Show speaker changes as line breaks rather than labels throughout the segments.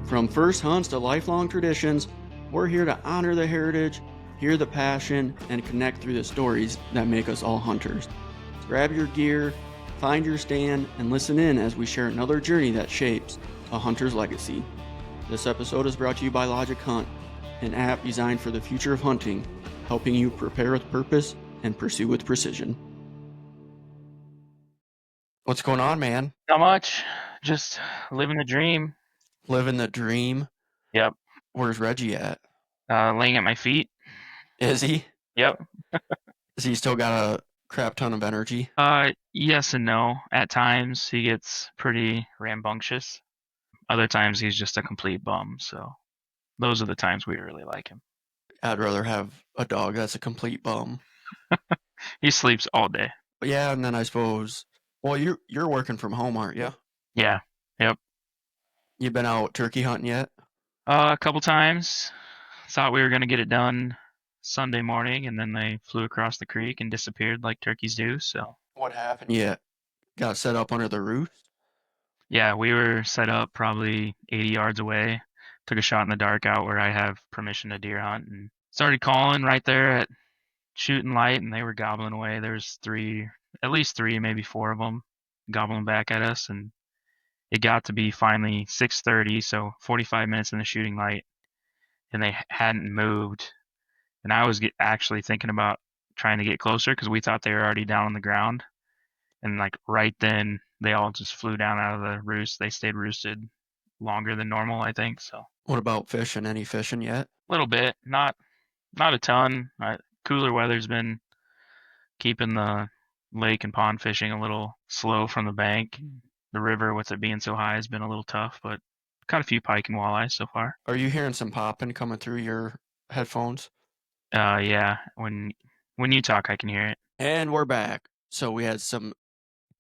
From first hunts to lifelong traditions, we're here to honor the heritage, hear the passion, and connect through the stories that make us all hunters. Grab your gear, find your stand, and listen in as we share another journey that shapes a hunter's legacy. This episode is brought to you by Logic Hunt, an app designed for the future of hunting, helping you prepare with purpose and pursue with precision. What's going on, man?
Not much. Just living the dream.
Living the dream?
Yep.
Where's Reggie at?
Laying at my feet.
Is he?
Yep.
Has he still got a crap ton of energy?
Yes and no. At times he gets pretty rambunctious. Other times he's just a complete bum. So those are the times we really like him.
I'd rather have a dog that's a complete bum.
He sleeps all day.
But yeah, and then I suppose, well, you're working from home, aren't you?
Yeah. Yep.
You been out turkey hunting yet?
A couple times. Thought we were gonna get it done Sunday morning, and then they flew across the creek and disappeared like turkeys do. So
What happened? Yeah, got set up under the roof?
yeah, we were set up probably 80 yards away. Took a shot in the dark out where I have permission to deer hunt and started calling right there at shooting light, and they were gobbling away. There's at least three, maybe four of them gobbling back at us, and it got to be finally 6:30, so 45 minutes in the shooting light, and they hadn't moved. And I was actually thinking about trying to get closer because we thought they were already down on the ground. And like right then, they all just flew down out of the roost. They stayed roosted longer than normal, I think. So
What about fishing? Any fishing yet?
a little bit, not a ton. Cooler weather's been keeping the lake and pond fishing a little slow from the bank. The river, with it being so high, has been a little tough, but caught a few pike and walleyes so far.
Are you hearing some popping coming through your headphones?
Yeah, when you talk, I can hear it.
And we're back. So we had some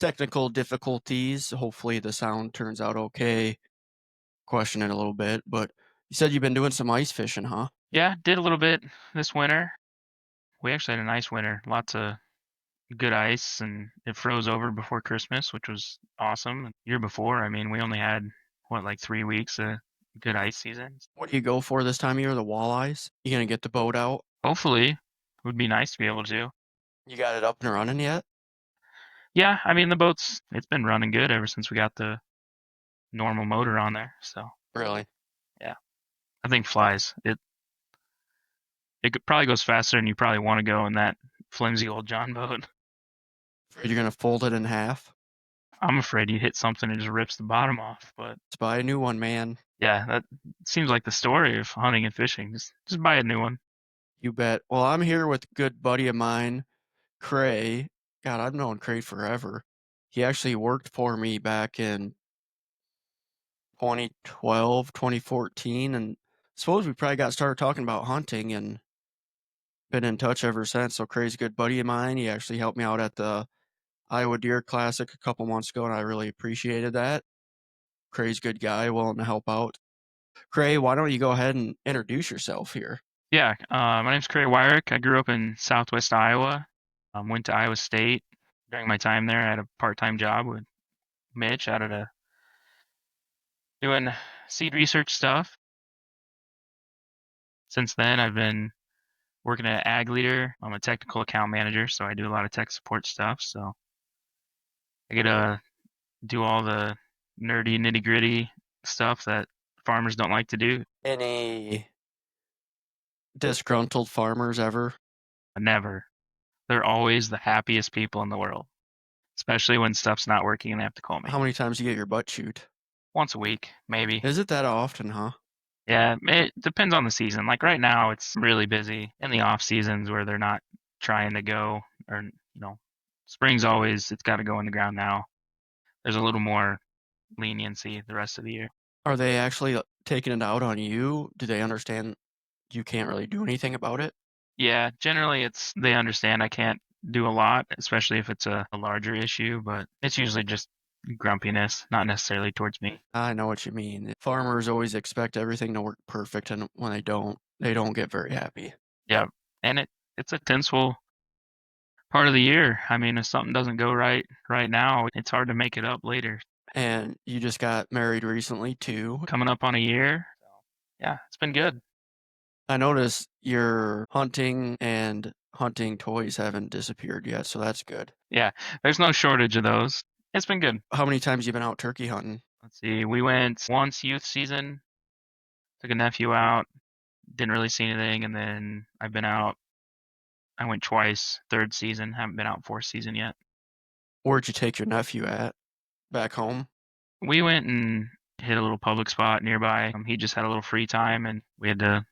technical difficulties. Hopefully the sound turns out okay. Questioning a little bit, but you said you've been doing some ice fishing, huh?
Yeah, did a little bit this winter. We actually had a nice winter. Lots of good ice, and it froze over before Christmas, which was awesome. The year before, I mean, we only had like 3 weeks of good ice season.
What do you go for this time of year? The walleyes? You gonna get the boat out?
Hopefully, it would be nice to be able to.
You got it up and running yet?
Yeah, I mean, it's been running good ever since we got the normal motor on there. So
Really?
yeah, I think flies. It probably goes faster than you probably want to go in that flimsy old John boat.
Afraid you're gonna fold it in half?
I'm afraid you hit something and just rips the bottom off. But
Let's buy a new one, man.
yeah, that seems like the story of hunting and fishing. Just buy a new one.
You bet. Well, I'm here with a good buddy of mine, Cray. God, I've known Cray forever. He actually worked for me back in 2012, 2014, and I suppose we probably got started talking about hunting and been in touch ever since. So Cray's a good buddy of mine. He actually helped me out at the Iowa Deer Classic a couple months ago, and I really appreciated that. Cray's a good guy, willing to help out. Cray, why don't you go ahead and introduce yourself here?
Yeah, my name's Cray Weirich. I grew up in Southwest Iowa. Went to Iowa State. During my time there, I had a part-time job with Mitch doing seed research stuff. Since then, I've been working at Ag Leader. I'm a technical account manager, so I do a lot of tech support stuff. So I get to do all the nerdy, nitty-gritty stuff that farmers don't like to do.
Any disgruntled farmers ever?
Never. They're always the happiest people in the world, especially when stuff's not working and they have to call me.
How many times do you get your butt chewed?
Once a week, maybe.
Is it that often, huh?
Yeah, it depends on the season. Like right now, it's really busy. In the off seasons where they're not trying to go, or spring's always it's got to go in the ground now. There's a little more leniency the rest of the year.
Are they actually taking it out on you? Do they understand you can't really do anything about it?
Yeah, generally they understand I can't do a lot, especially if it's a larger issue, but it's usually just grumpiness, not necessarily towards me.
I know what you mean. Farmers always expect everything to work perfect, and when they don't get very happy.
Yeah, and it's a tenseful part of the year. I mean, if something doesn't go right now, it's hard to make it up later.
And you just got married recently too.
Coming up on a year. So, yeah, it's been good.
I noticed your hunting and hunting toys haven't disappeared yet, so that's good.
Yeah, there's no shortage of those. It's been good.
How many times you been out turkey hunting?
Let's see. We went once youth season, took a nephew out, didn't really see anything, and then I've been out. I went twice, third season, haven't been out fourth season yet.
Where'd you take your nephew at? Back home?
We went and hit a little public spot nearby. He just had a little free time, and we had to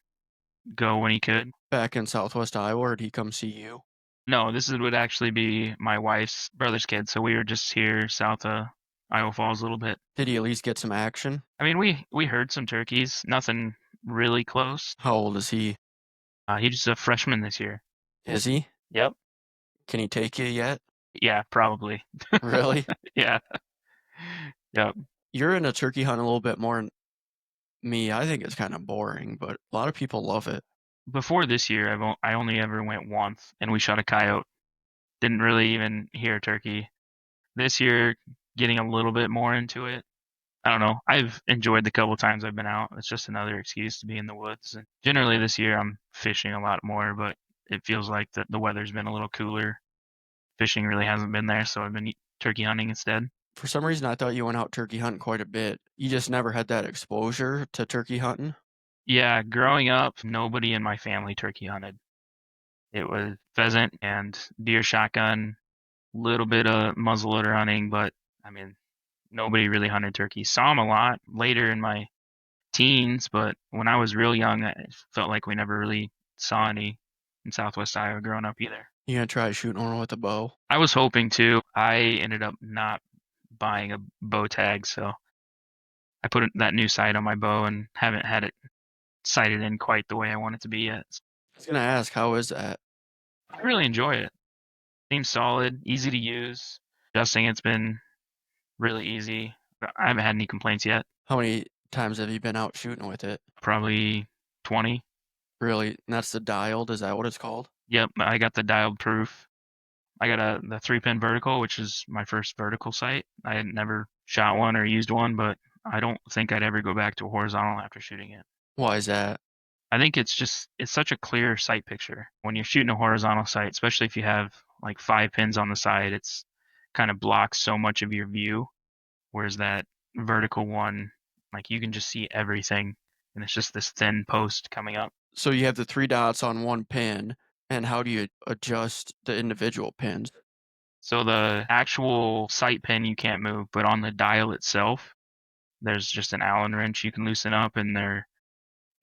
go when he could.
Back in Southwest Iowa, or did he come see you?
No, would actually be my wife's brother's kid, so we were just here south of Iowa Falls a little bit.
Did he at least get some action?
I mean, we heard some turkeys, nothing really close.
How old is he?
He's just a freshman this year.
Is he?
Yep.
Can he take you yet?
Yeah, probably.
Really?
Yeah. Yep.
You're in a turkey hunt a little bit more than me. I think it's kind of boring, but a lot of people love it.
Before this year, I only ever went once, and we shot a coyote. Didn't really even hear a turkey. This year, getting a little bit more into it. I don't know. I've enjoyed the couple times I've been out. It's just another excuse to be in the woods. And generally, this year I'm fishing a lot more, but it feels like the weather's been a little cooler. Fishing really hasn't been there, so I've been turkey hunting instead.
For some reason, I thought you went out turkey hunting quite a bit. You just never had that exposure to turkey hunting?
Yeah, growing up, nobody in my family turkey hunted. It was pheasant and deer shotgun, little bit of muzzleloader hunting, but I mean, nobody really hunted turkeys. Saw them a lot later in my teens, but when I was real young, I felt like we never really saw any in Southwest Iowa growing up either.
You gonna try shooting one with a bow?
I was hoping to. I ended up not buying a bow tag, so I put that new sight on my bow and haven't had it sighted in quite the way I want it to be yet.
I was gonna ask, how is that?
I really enjoy it. Seems solid, easy to use. Adjusting it's been really easy. I haven't had any complaints yet.
How many times have you been out shooting with it?
Probably 20.
Really? And that's the dialed? Is that what it's called?
Yep, I got the dialed proof. I got the 3-pin vertical, which is my first vertical sight. I had never shot one or used one, but I don't think I'd ever go back to a horizontal after shooting it.
Why is that?
I think it's such a clear sight picture. When you're shooting a horizontal sight, especially if you have like 5 pins on the side, it's kind of blocks so much of your view. Whereas that vertical one, like you can just see everything, and it's just this thin post coming up.
So you have the 3 dots on one pin, and how do you adjust the individual pins?
So the actual sight pin you can't move, but on the dial itself, there's just an Allen wrench you can loosen up, and the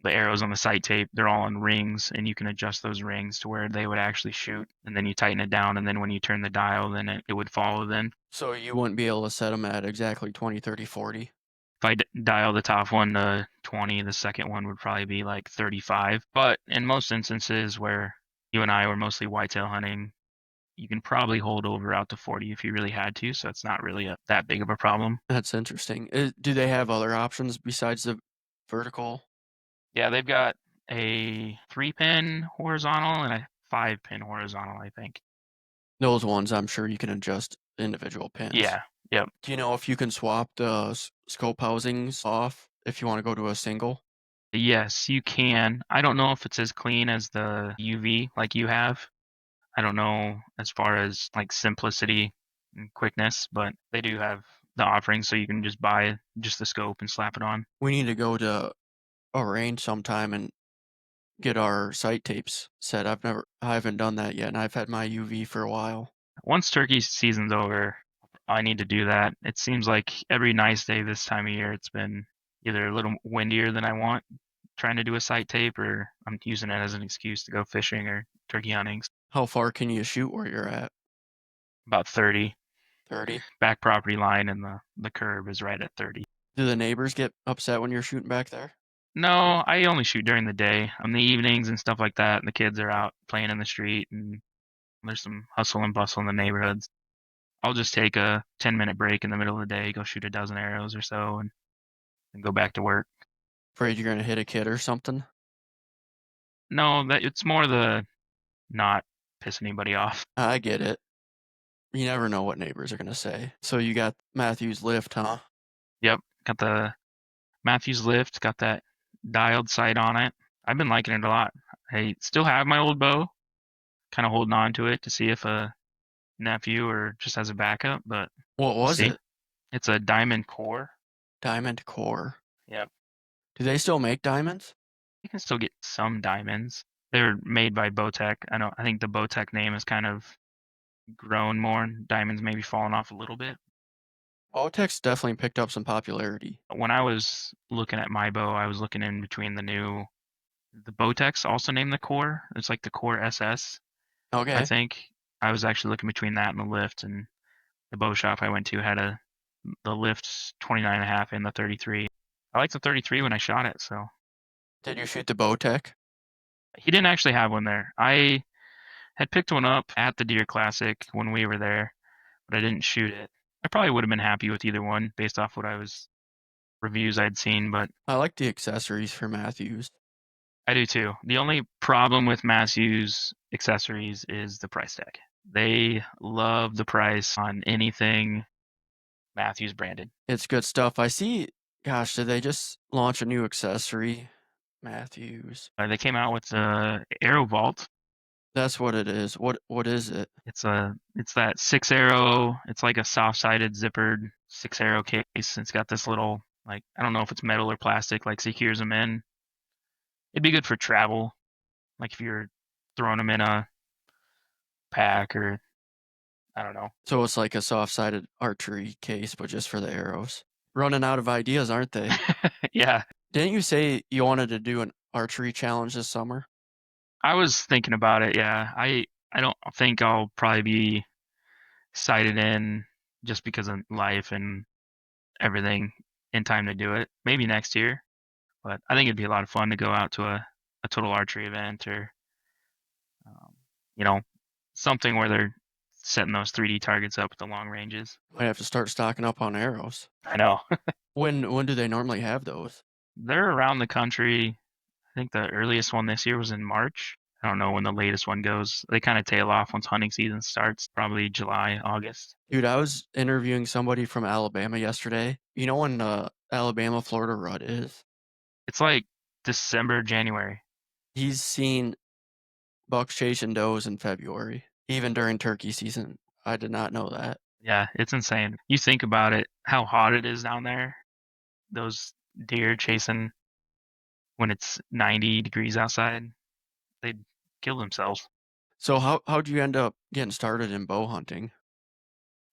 arrows on the sight tape, they're all on rings, and you can adjust those rings to where they would actually shoot, and then you tighten it down, and then when you turn the dial, then it would follow then.
So you wouldn't be able to set them at exactly 20, 30, 40?
If I dial the top one to 20, the second one would probably be like 35. But in most instances where you and I were mostly whitetail hunting, you can probably hold over out to 40 if you really had to, so it's not really that big of a problem.
That's interesting. Do they have other options besides the vertical?
Yeah, they've got a 3-pin horizontal and a 5-pin horizontal, I think.
Those ones, I'm sure you can adjust individual pins.
Yeah, yep.
Do you know if you can swap the scope housings off if you want to go to a single?
Yes, you can. I don't know if it's as clean as the UV like you have. I don't know as far as like simplicity and quickness, but they do have the offering so you can just buy just the scope and slap it on.
We need to go to a range sometime and get our sight tapes set. I haven't done that yet, and I've had my UV for a while.
Once turkey season's over, I need to do that. It seems like every nice day this time of year, it's been either a little windier than I want, trying to do a sight tape, or I'm using it as an excuse to go fishing or turkey hunting.
How far can you shoot where you're at?
About 30.
30?
Back property line and the curb is right at 30.
Do the neighbors get upset when you're shooting back there?
No, I only shoot during the day. On the evenings and stuff like that, and the kids are out playing in the street, and there's some hustle and bustle in the neighborhoods. I'll just take a 10-minute break in the middle of the day, go shoot a dozen arrows or so, and go back to work.
Afraid you're gonna hit a kid or something?
No, that it's more the not piss anybody off.
I get it. You never know what neighbors are gonna say. So you got Matthew's lift, huh?
Yep, got the Matthews lift, got that dialed sight on it. I've been liking it a lot. I still have my old bow, kind of holding on to it to see if a nephew or just as a backup, but
What
we'll
was
see.
it?
It's a diamond core.
Diamond core.
Yep.
Do they still make diamonds?
You can still get some diamonds. They're made by Bowtech. I think the Bowtech name has kind of grown more. Diamonds maybe fallen off a little bit.
Voltex definitely picked up some popularity.
When I was looking at my bow, I was looking in between the Bowtech's also named the Core. It's like the Core SS, I
Okay.
think. I was actually looking between that and the lift, and the bow shop I went to had the lift 29.5 and the 33. I liked the 33 when I shot it, so
Did you shoot the Bowtech?
he didn't actually have one there. I had picked one up at the Deer Classic when we were there, but I didn't shoot it. I probably would have been happy with either one based off what I was reviews I'd seen, but
I like the accessories for Matthews.
I do too. The only problem with Matthews accessories is the price tag. They love the price on anything Matthews branded.
It's good stuff. I see. Gosh, did they just launch a new accessory? Matthews.
They came out with the Arrow Vault.
That's what it is. What is it?
It's that 6 arrow. It's like a soft-sided zippered 6 arrow case. It's got this little, like, I don't know if it's metal or plastic, like secures them in. It'd be good for travel, like if you're throwing them in a pack or I don't know.
So it's like a soft-sided archery case, but just for the arrows. Running out of ideas, aren't they?
Yeah,
Didn't you say you wanted to do an archery challenge this summer?
I was thinking about it. Yeah, I don't think I'll probably be sighted in just because of life and everything in time to do it. Maybe next year, but I think it'd be a lot of fun to go out to a total archery event or um, you know something where they're setting those 3D targets up at the long ranges.
Might have to start stocking up on arrows.
I know.
When do they normally have those?
They're around the country. I think the earliest one this year was in March. I don't know when the latest one goes. They kind of tail off once hunting season starts, probably July, August.
Dude, I was interviewing somebody from Alabama yesterday. You know when Alabama Florida rut is?
It's like December, January.
He's seen bucks chasing does in February, even during turkey season. I did not know that.
Yeah, it's insane. You think about it, how hot it is down there. Those deer chasing when it's 90 degrees outside, they'd kill themselves.
So how'd you end up getting started in bow hunting?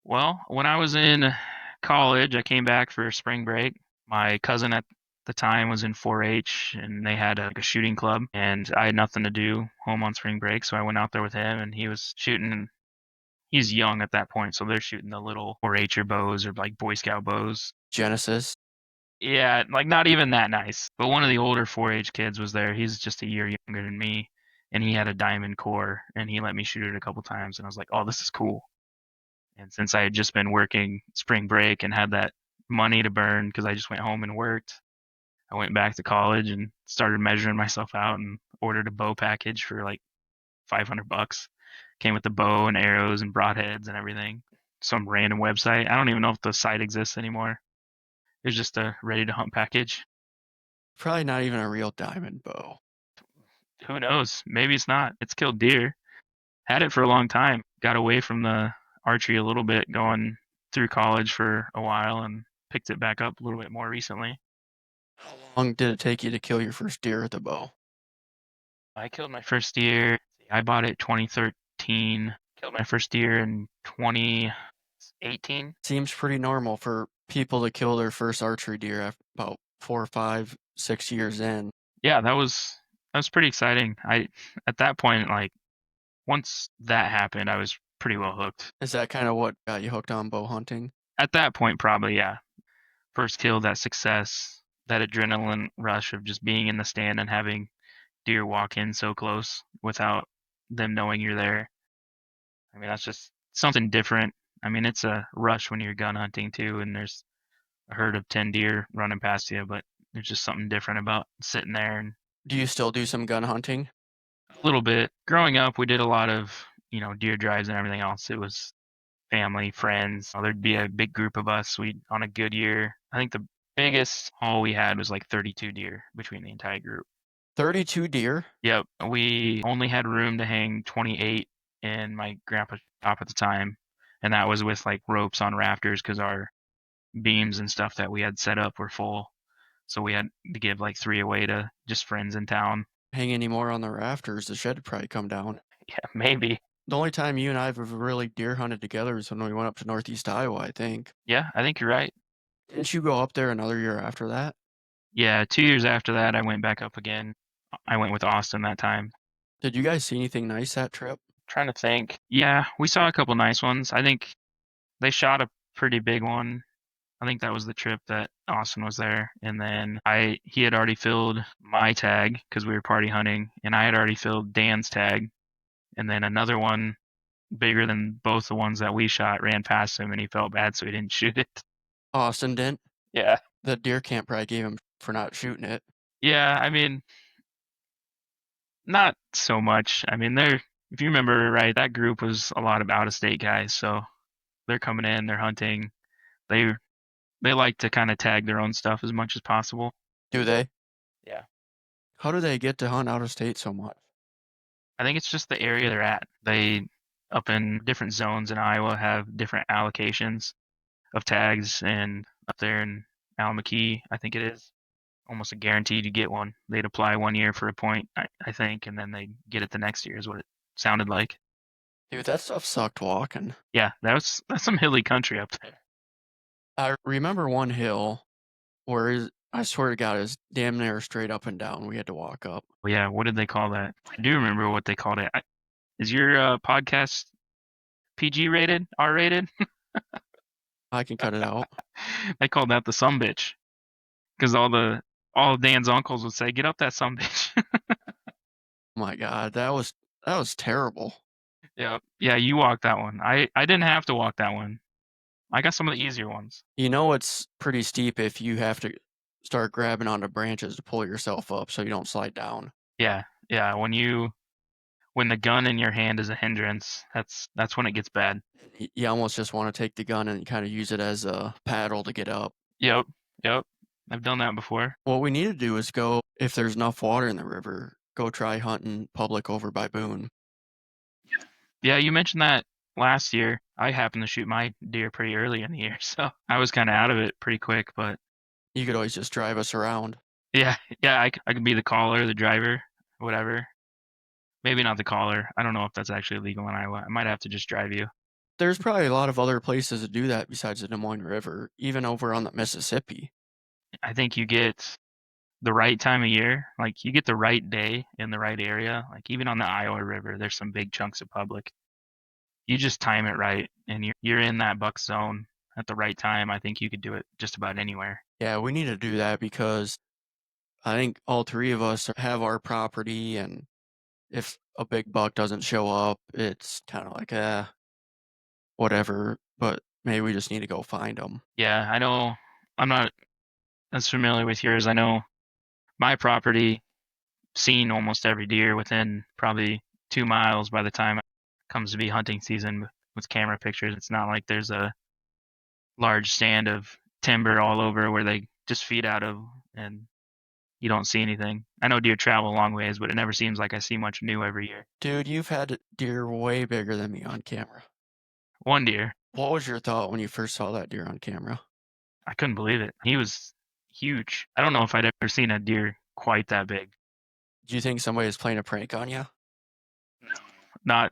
Well, when I was in college, I came back for spring break. My cousin at the time was in 4-H and they had a shooting club and I had nothing to do home on spring break, so I went out there with him and he was shooting. He's young at that point, so they're shooting the little 4-H'er bows or like Boy Scout bows.
Genesis.
Yeah, like not even that nice. But one of the older 4-H kids was there. He's just a year younger than me, and he had a diamond core, and he let me shoot it a couple times, and I was like, "Oh, this is cool." And since I had just been working spring break and had that money to burn because I just went home and worked, I went back to college and started measuring myself out and ordered a bow package for like $500. Came with the bow and arrows and broadheads and everything. Some random website. I don't even know if the site exists anymore. It was just a ready to hunt package.
Probably not even a real diamond bow.
Who knows? Maybe it's not. It's killed deer. Had it for a long time. Got away from the archery a little bit going through college for a while and picked it back up a little bit more recently.
How long did it take you to kill your first deer with a bow?
I killed my first deer. I bought it 2013. Killed my first deer in 2018.
Seems pretty normal for people to kill their first archery deer after about 4, 5, 6 years in.
Yeah, that was pretty exciting. I at that point, like once that happened, I was pretty well hooked.
Is that kind of what got you hooked on bow hunting?
At that point, probably, yeah. First kill, that success, that adrenaline rush of just being in the stand and having deer walk in so close without them knowing you're there. I mean, that's just something different. I mean, it's a rush when you're gun hunting too, and there's a herd of 10 deer running past you, but there's just something different about sitting there and
Do you still do some gun hunting?
a little bit. Growing up, we did a lot of, deer drives and everything else. It was family, friends. There'd be a big group of us. We on a good year, I think the biggest haul we had was like 32 deer between the entire group.
32 deer?
Yep, we only had room to hang 28 in my grandpa's shop at the time, and that was with like ropes on rafters because our beams and stuff that we had set up were full. So we had to give like 3 away to just friends in town.
Hang any more on the rafters, the shed would probably come down.
Yeah, maybe.
The only time you and I have ever really deer hunted together is when we went up to Northeast Iowa, I think.
Yeah, I think you're right.
Didn't you go up there another year after that?
Yeah, 2 years after that, I went back up again. I went with Austin that time.
Did you guys see anything nice that trip?
Trying to think. Yeah, we saw a couple nice ones. I think they shot a pretty big one. I think that was the trip that Austin was there. And then he had already filled my tag because we were party hunting, and I had already filled Dan's tag. And then another one bigger than both the ones that we shot ran past him, and he felt bad, so he didn't shoot it.
Austin didn't?
Yeah.
The deer camp probably gave him for not shooting it.
Yeah, I mean, not so much. I mean, if you remember right, that group was a lot of out of state guys, so they're coming in, they're hunting. They they like to kind of tag their own stuff as much as possible.
Do they?
Yeah.
How do they get to hunt out of state so much?
I think it's just the area they're at. They up in different zones in Iowa have different allocations of tags, and up there in Alameda, I think it is almost a guaranteed you get one. They'd apply 1 year for a point, I think, and then they get it the next year is what it sounded like.
Dude, that stuff sucked walking.
Yeah, that's some hilly country up there.
I remember one hill where I swear to God, it's damn near straight up and down. We had to walk up.
Well, yeah, what did they call that? I do remember what they called it. Is your podcast PG rated, R rated?
I can cut it out.
They called that the sumbitch because all Dan's uncles would say, "Get up that sumbitch."
Oh my God, that was terrible.
Yeah, yeah, you walked that one. I didn't have to walk that one. I got some of the easier ones.
You know it's pretty steep if you have to start grabbing onto branches to pull yourself up so you don't slide down.
Yeah, yeah. When the gun in your hand is a hindrance, that's when it gets bad.
You almost just want to take the gun and kind of use it as a paddle to get up.
Yep, yep. I've done that before.
What we need to do is go, if there's enough water in the river, go try hunting public over by Boone.
Yeah, you mentioned that last year. I happened to shoot my deer pretty early in the year, so I was kind of out of it pretty quick. But
You could always just drive us around.
yeah, yeah, I could be the caller, the driver, whatever. Maybe not the caller. I don't know if that's actually legal in Iowa. I might have to just drive you.
There's probably a lot of other places to do that besides the Des Moines River, even over on the Mississippi.
I think you get the right time of year, like you get the right day in the right area. Like even on the Iowa River, there's some big chunks of public. You just time it right, and you're in that buck zone at the right time. I think you could do it just about anywhere.
Yeah, we need to do that because I think all three of us have our property, and if a big buck doesn't show up, it's kind of like, whatever, but maybe we just need to go find them.
Yeah, I know. I'm not as familiar with yours. I know my property seen almost every deer within probably 2 miles by the time it comes to be hunting season with camera pictures. It's not like there's a large stand of timber all over where they just feed out of and you don't see anything. I know deer travel a long ways, but it never seems like I see much new every year.
Dude, you've had deer way bigger than me on camera.
One deer,
What was your thought when you first saw that deer on camera?
I couldn't believe it. He was huge. I don't know if I'd ever seen a deer quite that big.
Do you think somebody was playing a prank on you?
Not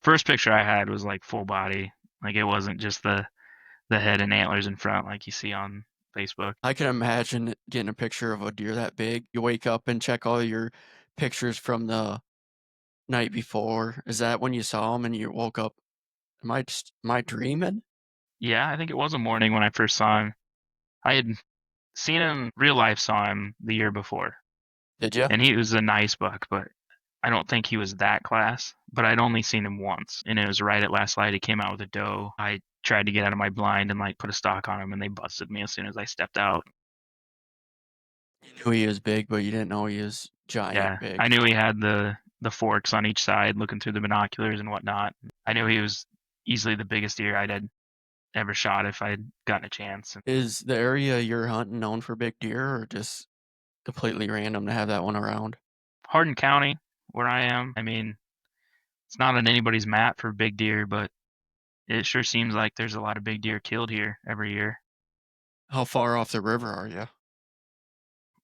first picture I had was like full body. Like it wasn't just the head and antlers in front like you see on Facebook.
I can imagine getting a picture of a deer that big. You wake up and check all your pictures from the night before. Is that when you saw him and you woke up? Am I dreaming?
Yeah, I think it was a morning when I first saw him. I had seen him real life, saw him the year before,
Did you?
and he was a nice buck, but I don't think he was that class. But I'd only seen him once, and it was right at last light. He came out with a doe. I tried to get out of my blind and like put a stock on him, and they busted me as soon as I stepped out.
You knew he was big, but you didn't know he was giant
Yeah,
big.
I knew he had the forks on each side, looking through the binoculars and whatnot. I knew he was easily the biggest deer I'd ever shot if I'd gotten a chance.
Is the area you're hunting known for big deer or just completely random to have that one around?
Hardin County, where I am, I mean, it's not on anybody's map for big deer, but it sure seems like there's a lot of big deer killed here every year.
How far off the river are you?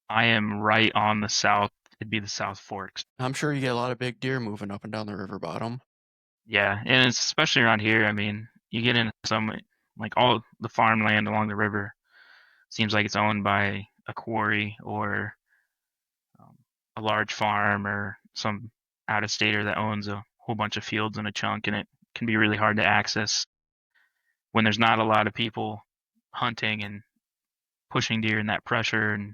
I am right on the south. It'd be the South Forks.
I'm sure you get a lot of big deer moving up and down the river bottom.
Yeah, and it's especially around here. I mean, you get into some like all the farmland along the river seems like it's owned by a quarry or um, a large farm or some out of stater that owns a whole bunch of fields in a chunk, and it can be really hard to access when there's not a lot of people hunting and pushing deer in that pressure. And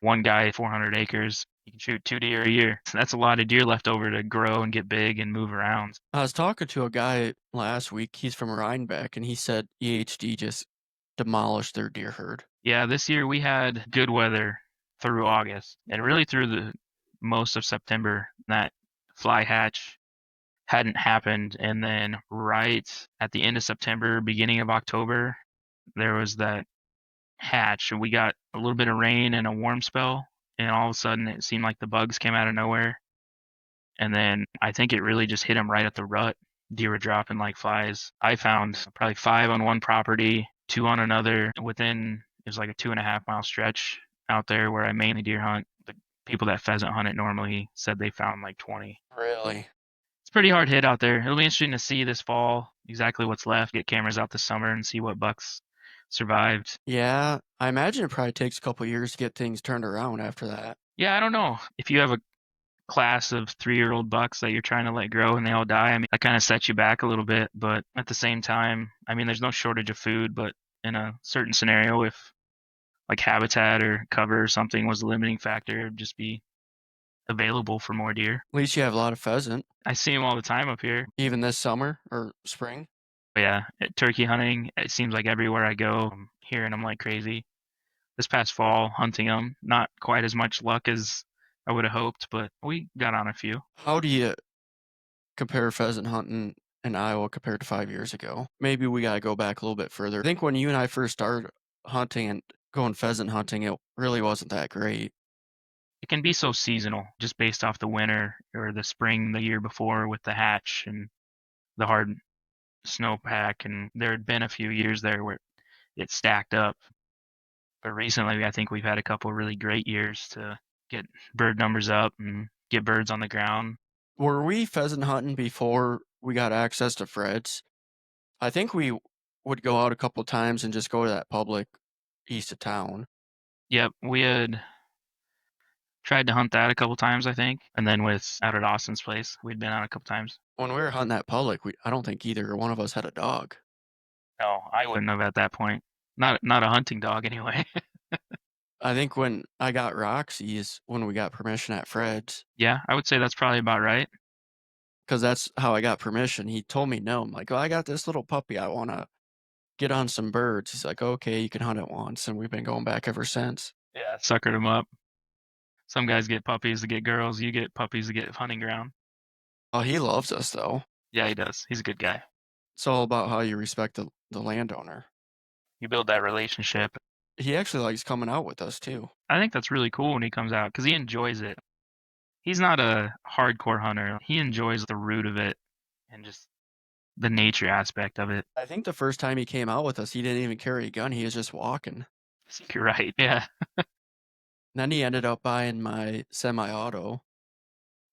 one guy, 400 acres, you can shoot 2 deer a year. So that's a lot of deer left over to grow and get big and move around.
I was talking to a guy last week. He's from Rhinebeck, and he said EHD just demolished their deer herd.
Yeah, this year we had good weather through August and really through the most of September. That fly hatch hadn't happened, and then right at the end of September, beginning of October, there was that hatch, and we got a little bit of rain and a warm spell, and all of a sudden it seemed like the bugs came out of nowhere. And then I think it really just hit them right at the rut. Deer were dropping like flies. I found probably 5 on one property, 2 on another. Within, it was like a 2.5 mile stretch out there where I mainly deer hunt. The people that pheasant hunt it normally said they found like 20.
Really?
It's pretty hard hit out there. It'll be interesting to see this fall exactly what's left. Get cameras out this summer and see what bucks survived.
Yeah, I imagine it probably takes a couple years to get things turned around after that.
Yeah, I don't know. If you have a class of 3-year-old bucks that you're trying to let grow and they all die, I mean, that kind of sets you back a little bit. But at the same time, I mean, there's no shortage of food, but in a certain scenario, if like habitat or cover or something was a limiting factor, it'd just be available for more deer.
At least you have a lot of pheasant,
I see them all the time up here.
even this summer or spring.
But yeah, turkey hunting, it seems like everywhere I go, I'm hearing them like crazy. This past fall, hunting them, not quite as much luck as I would have hoped, but we got on a few.
How do you compare pheasant hunting in Iowa compared to 5 years ago? Maybe we got to go back a little bit further. I think when you and I first started hunting and going pheasant hunting, it really wasn't that great.
It can be so seasonal, just based off the winter or the spring the year before with the hatch and the hard snowpack. And there had been a few years there where it stacked up. But recently, I think we've had a couple really great years to get bird numbers up and get birds on the ground.
Were we pheasant hunting before we got access to Fred's? I think we would go out a couple times and just go to that public east of town.
Yep, we had tried to hunt that a couple times, I think. And then with out at Austin's place, we'd been out a couple times.
When we were hunting that public, I don't think either one of us had a dog.
No, I wouldn't have at that point. Not a hunting dog anyway.
I think when I got Roxy is when we got permission at Fred's,
Yeah, I would say that's probably about right.
because that's how I got permission. He told me no. I'm like, oh, I got this little puppy. I want to get on some birds. He's like, okay, you can hunt it once. And we've been going back ever since.
Yeah, suckered him up. Some guys get puppies to get girls. You get puppies to get hunting ground.
Oh, he loves us, though.
Yeah, he does. He's a good guy.
It's all about how you respect the landowner.
You build that relationship.
He actually likes coming out with us, too.
I think that's really cool when he comes out because he enjoys it. He's not a hardcore hunter. He enjoys the root of it and just the nature aspect of it.
I think the first time he came out with us, he didn't even carry a gun. He was just walking.
I think you're right. Yeah.
Then he ended up buying my semi-auto,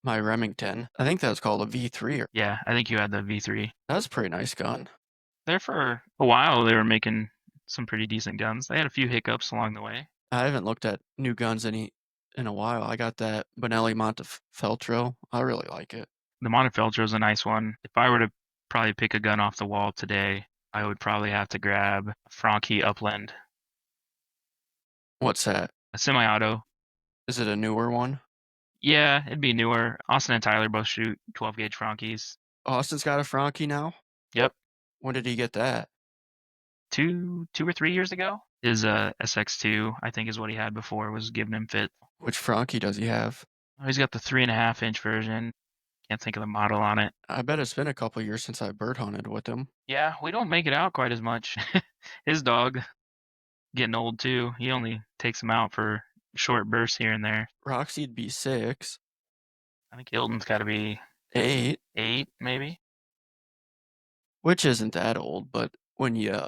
my Remington. I think that was called a V3.
Yeah, I think you had the V3.
That was a pretty nice gun.
There for a while, they were making some pretty decent guns. They had a few hiccups along the way.
I haven't looked at new guns in a while. I got that Benelli Montefeltro. I really like it.
The Montefeltro is a nice one. If I were to probably pick a gun off the wall today, I would probably have to grab a Franke Upland,
What's that?
a semi-auto.
Is it a newer one?
Yeah, it'd be newer. Austin and Tyler both shoot 12 gauge Frankes.
Austin's got a Franke now?
Yep.
When did he get that?
2 or 3 years ago. His SX2, I think, is what he had before, was giving him fit.
Which Franke does he have?
He's got the 3.5 inch version. Can't think of the model on it.
I bet it's been a couple years since I bird hunted with him.
Yeah, we don't make it out quite as much. His dog getting old too. He only takes him out for short bursts here and there.
Roxy'd be 6,
I think Hilton's got to be
8,
8, maybe.
which isn't that old, but when you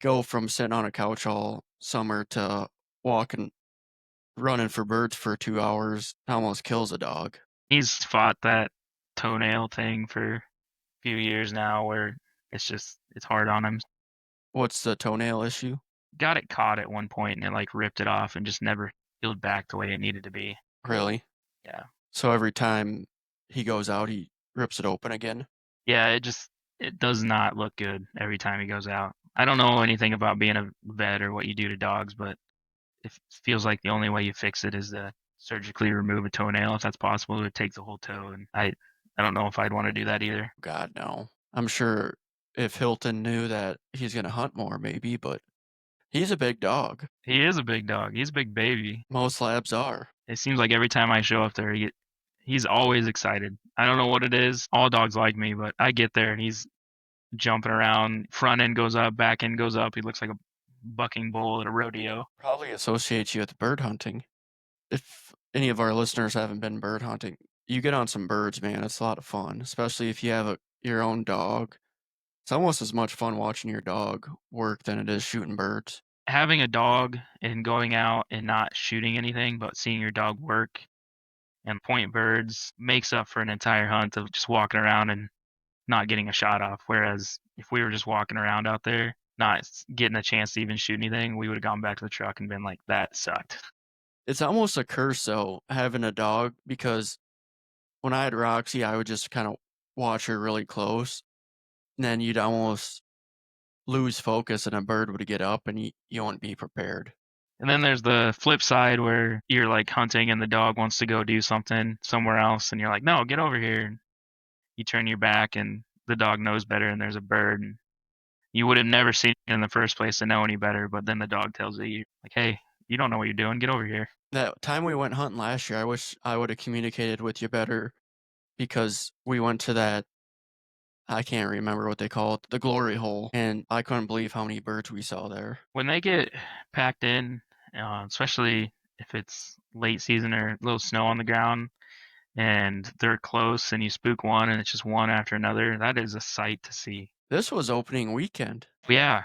go from sitting on a couch all summer to walking, running for birds for 2 hours, almost kills a dog.
He's fought that toenail thing for a few years now, where it's hard on him.
What's the toenail issue?
Got it caught at one point and it like ripped it off and just never healed back the way it needed to be.
Really?
Yeah.
So every time he goes out, he rips it open again?
Yeah, it does not look good every time he goes out. I don't know anything about being a vet or what you do to dogs, but it feels like the only way you fix it is to surgically remove a toenail if that's possible. It would take the whole toe, and I don't know if I'd want to do that either.
God, no. I'm sure if Hilton knew that he's gonna hunt more, maybe, but he's a big dog.
He is a big dog. He's a big baby.
Most labs are.
It seems like every time I show up there, he's always excited. I don't know what it is. All dogs like me, but I get there and he's jumping around. Front end goes up, back end goes up. He looks like a bucking bull at a rodeo.
Probably associates you with bird hunting. If any of our listeners haven't been bird hunting, you get on some birds, man. It's a lot of fun, especially if you have your own dog. It's almost as much fun watching your dog work than it is shooting birds.
Having a dog and going out and not shooting anything, but seeing your dog work and point birds makes up for an entire hunt of just walking around and not getting a shot off. Whereas if we were just walking around out there, not getting a chance to even shoot anything, we would have gone back to the truck and been like, that sucked.
It's almost a curse, though, having a dog, because when I had Roxy, I would just kind of watch her really close, and then you'd almost lose focus and a bird would get up and you wouldn't be prepared.
And then there's the flip side where you're like hunting and the dog wants to go do something somewhere else and you're like, no, get over here. And you turn your back and the dog knows better and there's a bird and you would have never seen it in the first place to know any better, but then the dog tells you like, hey, you don't know what you're doing, get over here.
That time we went hunting last year, I wish I would have communicated with you better, because we went to that, I can't remember what they call it, the glory hole, and I couldn't believe how many birds we saw there.
When they get packed in, especially if it's late season or a little snow on the ground and they're close and you spook one and it's just one after another, that is a sight to see.
This was opening weekend.
Yeah,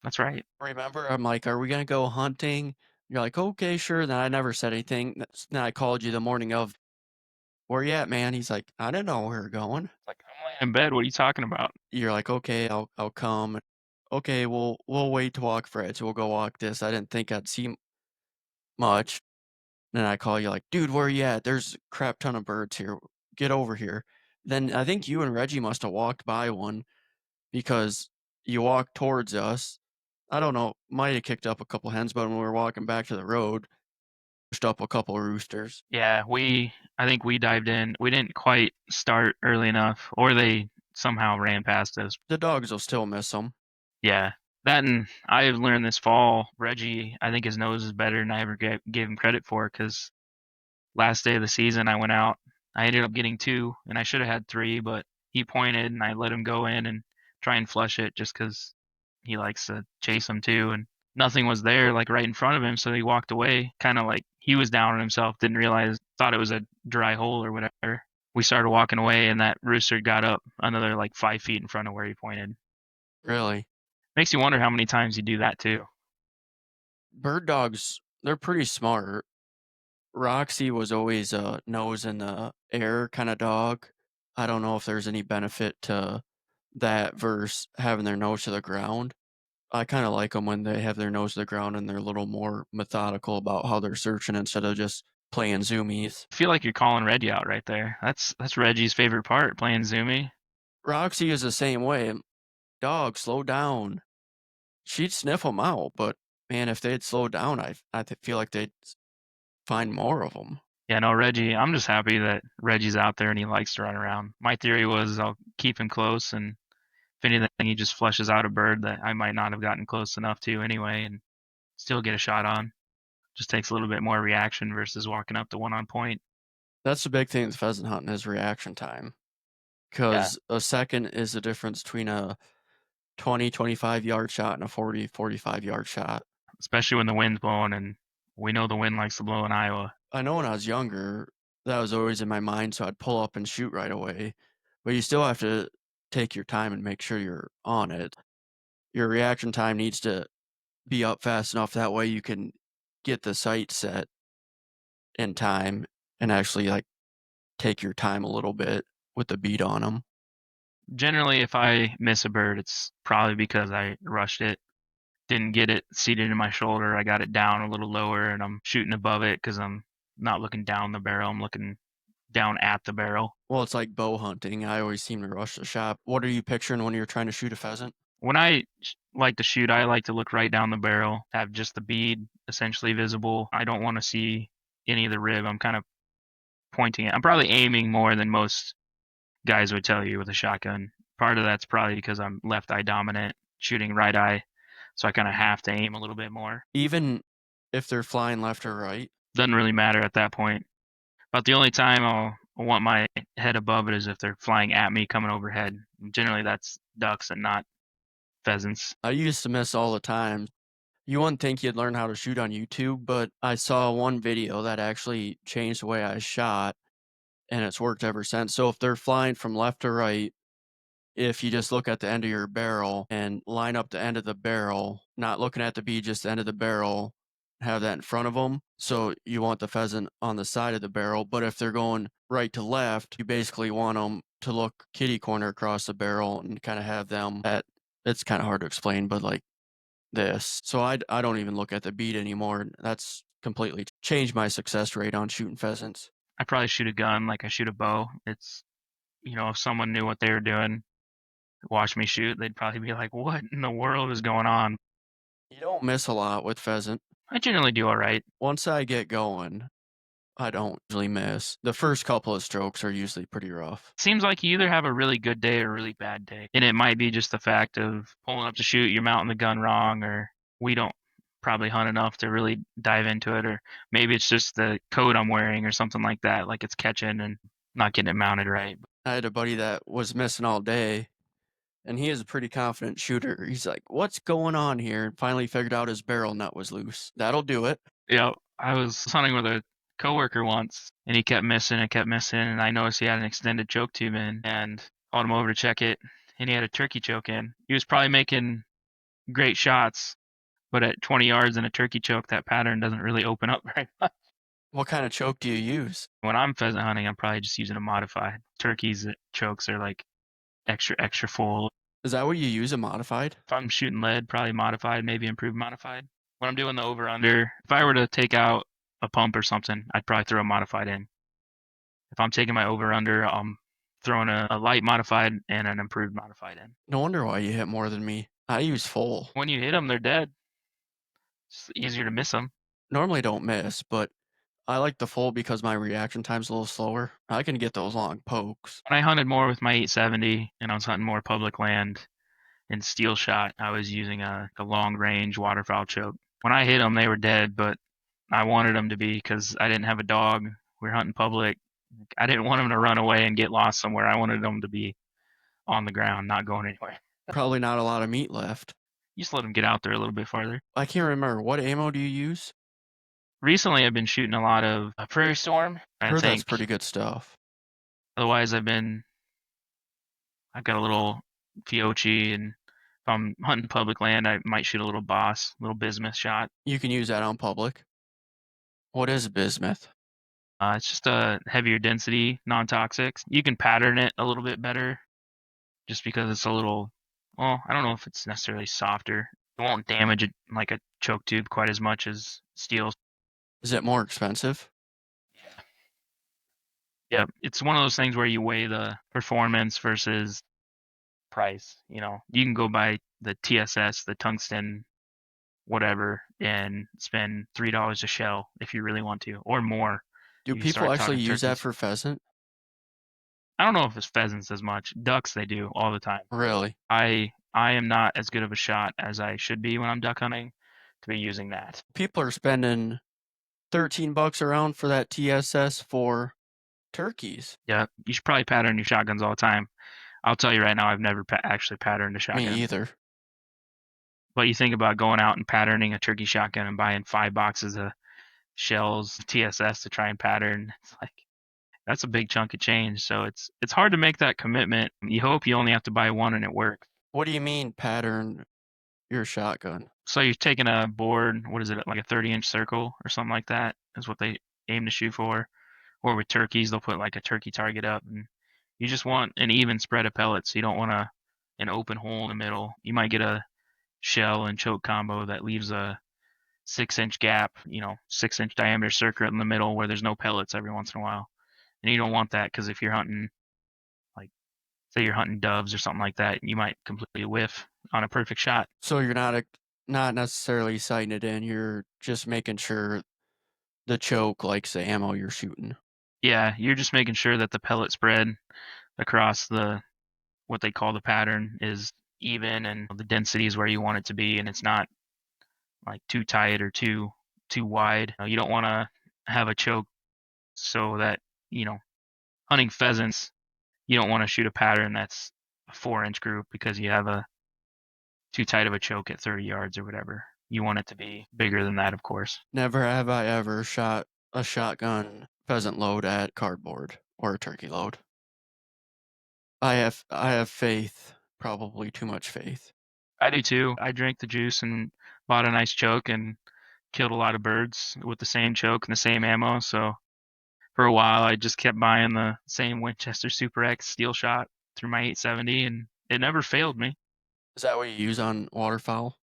that's right.
Remember, I'm like, are we going to go hunting? You're like, okay, sure. Then I never said anything. Then I called you the morning of, where you at, man? He's like, I didn't know where we were going.
It's like, I'm laying in bed. What are you talking about?
You're like, okay, I'll come. Okay, we'll wait to walk Fred's. We'll go walk this. I didn't think I'd see much. Then I call you like, dude, where you at? There's a crap ton of birds here. Get over here. Then I think you and Reggie must have walked by one, because you walked towards us. I don't know, might have kicked up a couple hens, but when we were walking back to the road, pushed up a couple roosters.
Yeah, I think we dived in. We didn't quite start early enough, or they somehow ran past us.
The dogs will still miss them.
Yeah. That, and I've learned this fall, Reggie, I think his nose is better than I ever gave him credit for, because last day of the season I went out. I ended up getting 2, and I should have had 3, but he pointed and I let him go in and try and flush it just because he likes to chase them too. And nothing was there like right in front of him, so he walked away, kind of like he was down on himself, didn't realize, thought it was a dry hole or whatever. We started walking away, and that rooster got up another like 5 feet in front of where he pointed.
Really?
Makes you wonder how many times you do that too.
Bird dogs, they're pretty smart. Roxy was always a nose in the air kind of dog. I don't know if there's any benefit to that versus having their nose to the ground. I kind of like them when they have their nose to the ground and they're a little more methodical about how they're searching instead of just playing zoomies.
I feel like you're calling Reggie out right there. That's Reggie's favorite part, playing zoomy.
Roxy is the same way. Dog, slow down. She'd sniff them out, but man, if they'd slow down, I feel like they'd find more of them.
Yeah, no, Reggie, I'm just happy that Reggie's out there and he likes to run around. My theory was I'll keep him close, and if anything, he just flushes out a bird that I might not have gotten close enough to anyway and still get a shot on. Just takes a little bit more reaction versus walking up to one on point.
That's the big thing with pheasant hunting is reaction time.
Yeah,
Because a second is the difference between a 20, 25-yard shot and a 40, 45-yard shot.
especially when the wind's blowing, and we know the wind likes to blow in Iowa.
I know when I was younger, that was always in my mind, so I'd pull up and shoot right away. But you still have to take your time and make sure you're on it. Your reaction time needs to be up fast enough that way you can get the sight set in time and actually like take your time a little bit with the beat on them.
Generally, if I miss a bird, it's probably because I rushed it, didn't get it seated in my shoulder. I got it down a little lower, and I'm shooting above it because I'm not looking down the barrel. I'm looking down at the barrel.
Well, it's like bow hunting. I always seem to rush the shot. What are you picturing when you're trying to shoot a pheasant?
When I like to shoot, I like to look right down the barrel, have just the bead essentially visible. I don't want to see any of the rib. I'm kind of pointing it. I'm probably aiming more than most guys would tell you with a shotgun. Part of that's probably because I'm left eye dominant, shooting right eye, so I kind of have to aim a little bit more.
Even if they're flying left or right?
Doesn't really matter at that point. About the only time I'll want my head above it is if they're flying at me coming overhead. Generally, that's ducks and not pheasants.
I used to miss all the time. You wouldn't think you'd learn how to shoot on YouTube, but I saw one video that actually changed the way I shot, and it's worked ever since. So if they're flying from left to right, if you just look at the end of your barrel and line up the end of the barrel, not looking at the bead, just the end of the barrel, have that in front of them. So you want the pheasant on the side of the barrel. But if they're going right to left, you basically want them to look kitty corner across the barrel and kind of have them at, it's kind of hard to explain, but like this. So I don't even look at the bead anymore. That's completely changed my success rate on shooting pheasants.
I probably shoot a gun like I shoot a bow. It's, if someone knew what they were doing, watch me shoot, they'd probably be like, "What in the world is going on?"
You don't miss a lot with pheasant.
I generally do all right.
Once I get going, I don't usually miss. The first couple of strokes are usually pretty rough.
Seems like you either have a really good day or a really bad day. And it might be just the fact of pulling up to shoot, you're mounting the gun wrong, or we don't probably hunt enough to really dive into it, or maybe it's just the coat I'm wearing or something like that, like it's catching and not getting it mounted right.
I had a buddy that was missing all day, and he is a pretty confident shooter. He's like, "What's going on here?" And finally figured out his barrel nut was loose. That'll do it.
Yeah, I was hunting with a coworker once, and he kept missing and kept missing, and I noticed he had an extended choke tube in, and called him over to check it, and he had a turkey choke in. He was probably making great shots, but at 20 yards in a turkey choke, that pattern doesn't really open up very much.
What kind of choke do you use?
When I'm pheasant hunting, I'm probably just using a modified. Turkeys chokes are like extra full.
Is that what you use, a modified?
If I'm shooting lead, probably modified, maybe improved modified. When I'm doing the over under, if I were to take out a pump or something, I'd probably throw a modified in. If I'm taking my over under, I'm throwing a light modified and an improved modified in.
No wonder why you hit more than me. I use full.
When you hit them, they're dead. It's easier to miss them.
Normally don't miss, but I like the full because my reaction time's a little slower. I can get those long pokes.
When I hunted more with my 870 and I was hunting more public land and steel shot, I was using a long range waterfowl choke. When I hit them, they were dead, but I wanted them to be because I didn't have a dog. We were hunting public. I didn't want them to run away and get lost somewhere. I wanted them to be on the ground, not going anywhere.
Probably not a lot of meat left.
You just let them get out there a little bit farther.
I can't remember. What ammo do you use?
Recently, I've been shooting a lot of Prairie Storm.
I heard that's pretty good stuff.
Otherwise, I've got a little Fiochi, and if I'm hunting public land, I might shoot a little Boss, little bismuth shot.
You can use that on public. What is bismuth?
It's just a heavier density, non-toxic. You can pattern it a little bit better, just because it's a little. Well, I don't know if it's necessarily softer. It won't damage it like a choke tube quite as much as steel.
Is it more expensive?
Yeah, it's one of those things where you weigh the performance versus price. You can go buy the TSS, the tungsten, whatever, and spend $3 a shell if you really want to, or more.
Do
You
people
start
actually
talking
use that
turkeys.
for pheasant?
I don't know if it's pheasants as much. Ducks they do all the time.
Really?
I am not as good of a shot as I should be when I'm duck hunting to be using that.
People are spending $13 around for that TSS for Turkeys.
Yeah, you should probably pattern your shotguns all the time. I'll tell you right now, I've never actually patterned a
Me
shotgun.
either.
But you think about going out and patterning a turkey shotgun and buying 5 boxes of shells, TSS to try and pattern. It's like that's a big chunk of change. So it's hard to make that commitment. You hope you only have to buy one and it works.
What do you mean pattern your shotgun?
So you're taking a board, what is it, like a 30-inch circle or something like that is what they aim to shoot for. Or with turkeys, they'll put like a turkey target up, and you just want an even spread of pellets. You don't want an open hole in the middle. You might get a shell and choke combo that leaves a 6-inch gap, 6-inch diameter circuit in the middle where there's no pellets every once in a while. And you don't want that because if you're hunting, like, say you're hunting doves or something like that, you might completely whiff on a perfect shot.
So you're not necessarily sighting it in. You're just making sure the choke likes the ammo you're shooting.
Yeah, you're just making sure that the pellet spread across what they call the pattern is even and the density is where you want it to be, and it's not like too tight or too wide. You don't want to have a choke so that, you know, hunting pheasants, you don't want to shoot a pattern that's a 4-inch group because you have a too tight of a choke at 30 yards or whatever. You want it to be bigger than that, of course.
Never have I ever shot a shotgun pheasant load at cardboard or a turkey load. I have faith, probably too much faith.
I do too. I drank the juice and bought a nice choke and killed a lot of birds with the same choke and the same ammo. So for a while, I just kept buying the same Winchester Super X steel shot through my 870, and it never failed me.
Is that what you use on waterfowl?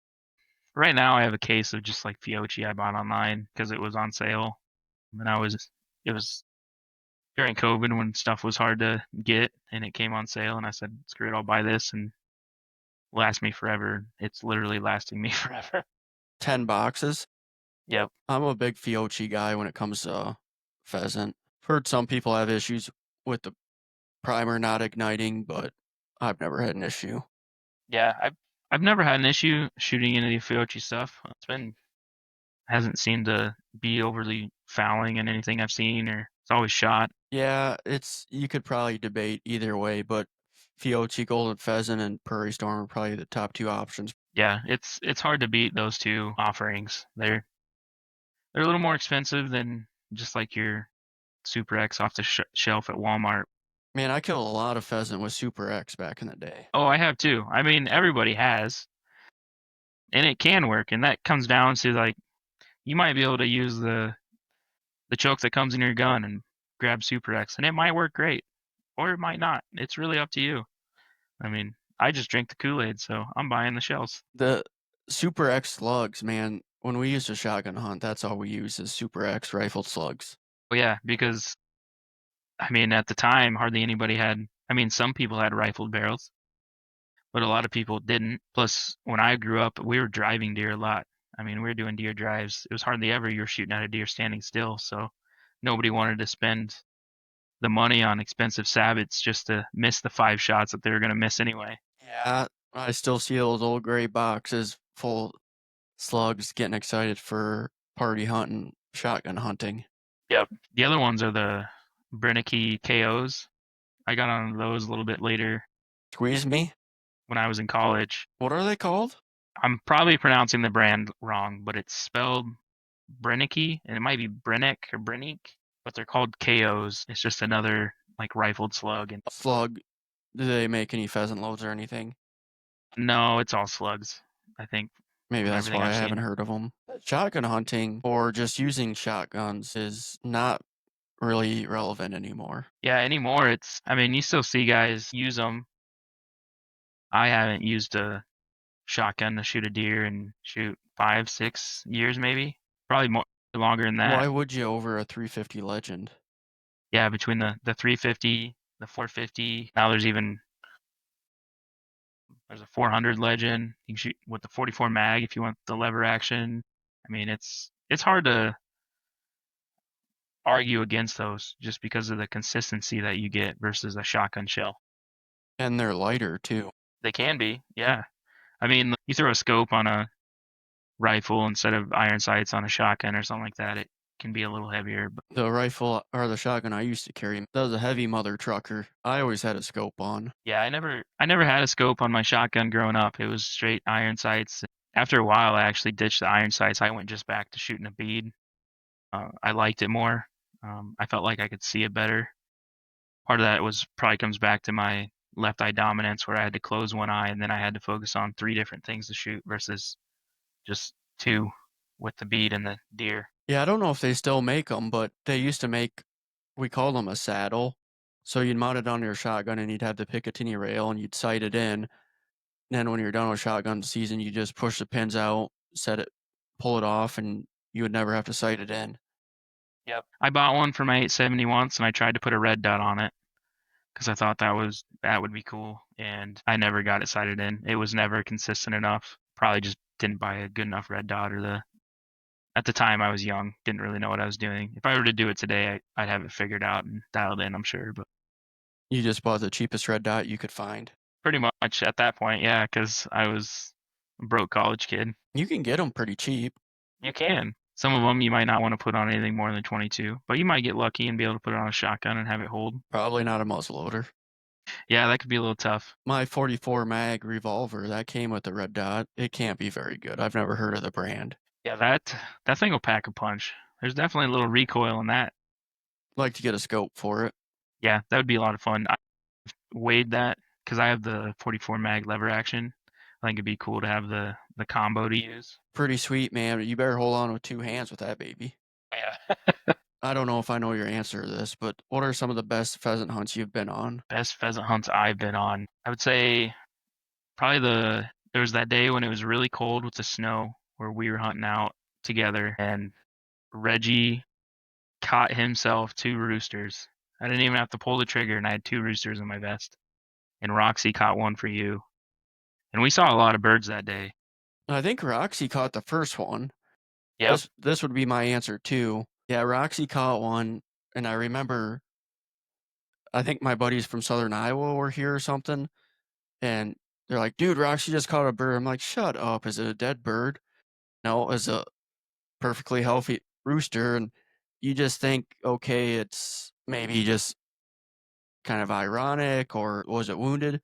Right now, I have a case of just like Fiochi I bought online because it was on sale, and it was during COVID when stuff was hard to get, and it came on sale, and I said, screw it, I'll buy this and last me forever. It's literally lasting me forever.
10 boxes?
Yep.
I'm a big Fiochi guy when it comes to pheasant. Heard some people have issues with the primer not igniting, but I've never had an issue.
Yeah, I've never had an issue shooting any of the Fiochi stuff. Hasn't seemed to be overly fouling in anything I've seen, or it's always shot.
Yeah, you could probably debate either way, but Fiochi Golden Pheasant and Prairie Storm are probably the top 2 options.
Yeah, it's hard to beat those two offerings. They're a little more expensive than just like your Super X off the shelf at Walmart.
Man, I killed a lot of pheasant with Super X back in the day.
Oh, I have too. I mean, everybody has, and it can work. And that comes down to like you might be able to use the choke that comes in your gun and grab Super X, and it might work great, or it might not. It's really up to you. I mean, I just drink the Kool-Aid, so I'm buying the shells.
The Super X slugs, man, when we used to shotgun hunt, that's all we used is Super X rifled slugs.
Well, yeah, because I mean, at the time, hardly anybody had. I mean, some people had rifled barrels, but a lot of people didn't. Plus, when I grew up, we were driving deer a lot. I mean, we were doing deer drives. It was hardly ever you were shooting at a deer standing still. So nobody wanted to spend the money on expensive sabots just to miss the 5 shots that they were going to miss anyway.
Yeah, I still see those old gray boxes full of slugs getting excited for party hunting, shotgun hunting.
Yep. The other ones are the Brennicky KOs. I got on those a little bit later
Squeeze me?
when I was in college.
What are they called?
I'm probably pronouncing the brand wrong, but it's spelled Brennicky, and it might be Brennick or Brennick, but they're called KOs. It's just another like rifled slug. And
A slug. Do they make any pheasant loads or anything?
no, it's all slugs, I think.
Maybe
From
that's
everything
why I
I've
haven't
seen.
heard of them. Shotgun hunting or just using shotguns is not really relevant anymore.
Yeah, anymore I mean, you still see guys use them. I haven't used a shotgun to shoot a deer in shoot 5, 6 years maybe. Probably more longer than that.
Why would you over a 350 Legend?
Yeah, between the 350, the 450. Now there's a 400 Legend. You can shoot with the 44 mag if you want the lever action. I mean, it's hard to argue against those just because of the consistency that you get versus a shotgun shell.
And they're lighter too.
They can be, yeah. I mean, you throw a scope on a rifle instead of iron sights on a shotgun or something like that, can be a little heavier. But
The rifle or the shotgun I used to carry, that was a heavy mother trucker. I always had a scope on.
yeah, I never had a scope on my shotgun growing up. It was straight iron sights. After a while, I actually ditched the iron sights. I went just back to shooting a bead. I liked it more. I felt like I could see it better. Part of that was probably comes back to my left eye dominance, where I had to close one eye and then I had to focus on 3 different things to shoot versus just two with the bead and the deer.
Yeah, I don't know if they still make them, but they used to make, we call them a saddle. So you'd mount it on your shotgun and you'd have the Picatinny rail and you'd sight it in. And then when you're done with shotgun season, you just push the pins out, set it, pull it off, and you would never have to sight it in.
Yep. I bought one for my 870 once, and I tried to put a red dot on it because I thought that would be cool, and I never got it sighted in. It was never consistent enough. Probably just didn't buy a good enough red dot, or at the time I was young, didn't really know what I was doing. If I were to do it today, I'd have it figured out and dialed in, I'm sure. But
You just bought the cheapest red dot you could find.
pretty much at that point, yeah, because I was a broke college kid.
You can get them pretty cheap.
You can. Some of them you might not want to put on anything more than 22, but you might get lucky and be able to put it on a shotgun and have it hold.
Probably not a muzzleloader.
Yeah, that could be a little tough.
My 44 mag revolver that came with the red dot, it can't be very good. I've never heard of the brand.
Yeah, that thing will pack a punch. There's definitely a little recoil in that.
Like to get a scope for it.
Yeah, that would be a lot of fun. I weighed that because I have the 44 mag lever action. I think it'd be cool to have the combo to use.
Pretty sweet, man. You better hold on with 2 hands with that baby.
Yeah.
I don't know if I know your answer to this, but what are some of the best pheasant hunts you've been on?
Best pheasant hunts I've been on. I would say probably there was that day when it was really cold with the snow where we were hunting out together and Reggie caught himself 2 roosters. I didn't even have to pull the trigger and I had 2 roosters in my vest. And Roxy caught one for you. And we saw a lot of birds that day.
I think Roxy caught the first one.
Yep.
This would be my answer too. Yeah, Roxy caught one, and I remember, I think my buddies from Southern Iowa were here or something, and they're like, dude, Roxy just caught a bird. I'm like, shut up. Is it a dead bird? No, it's a perfectly healthy rooster. And you just think, okay, it's maybe just kind of ironic, or was it wounded?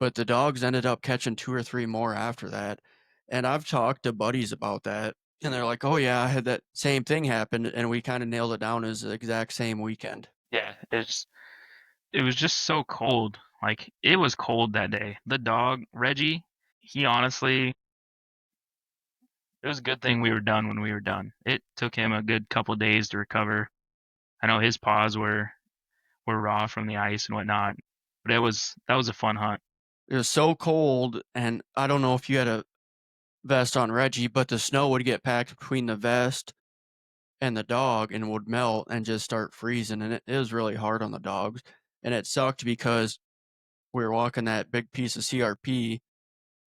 But the dogs ended up catching 2 or 3 more after that. And I've talked to buddies about that, and they're like, oh, yeah, I had that same thing happen, and we kind of nailed it down as the exact same weekend.
Yeah, it was just so cold. Like it was cold that day. The dog, Reggie, he honestly it was a good thing we were done when we were done. It took him a good couple days to recover. I know his paws were raw from the ice and whatnot, but that was a fun hunt.
It was so cold, and I don't know if you had a vest on Reggie, but the snow would get packed between the vest and the dog and would melt and just start freezing, and it was really hard on the dogs. And it sucked because we were walking that big piece of CRP,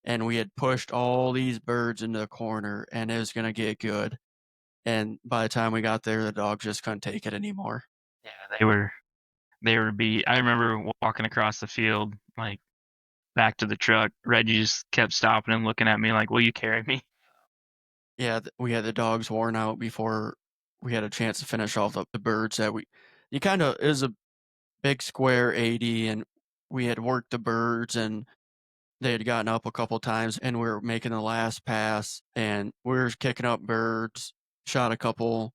and we had pushed all these birds into the corner, and it was going to get good. And by the time we got there, the dogs just couldn't take it anymore.
Yeah, they were beat. I remember walking across the field, like back to the truck. Reggie just kept stopping and looking at me like, "Will you carry me?"
Yeah, we had the dogs worn out before we had a chance to finish off the birds that you kind of, it was a big square 80, and we had worked the birds, and they had gotten up a couple times, and we were making the last pass, and we were kicking up birds, shot a couple,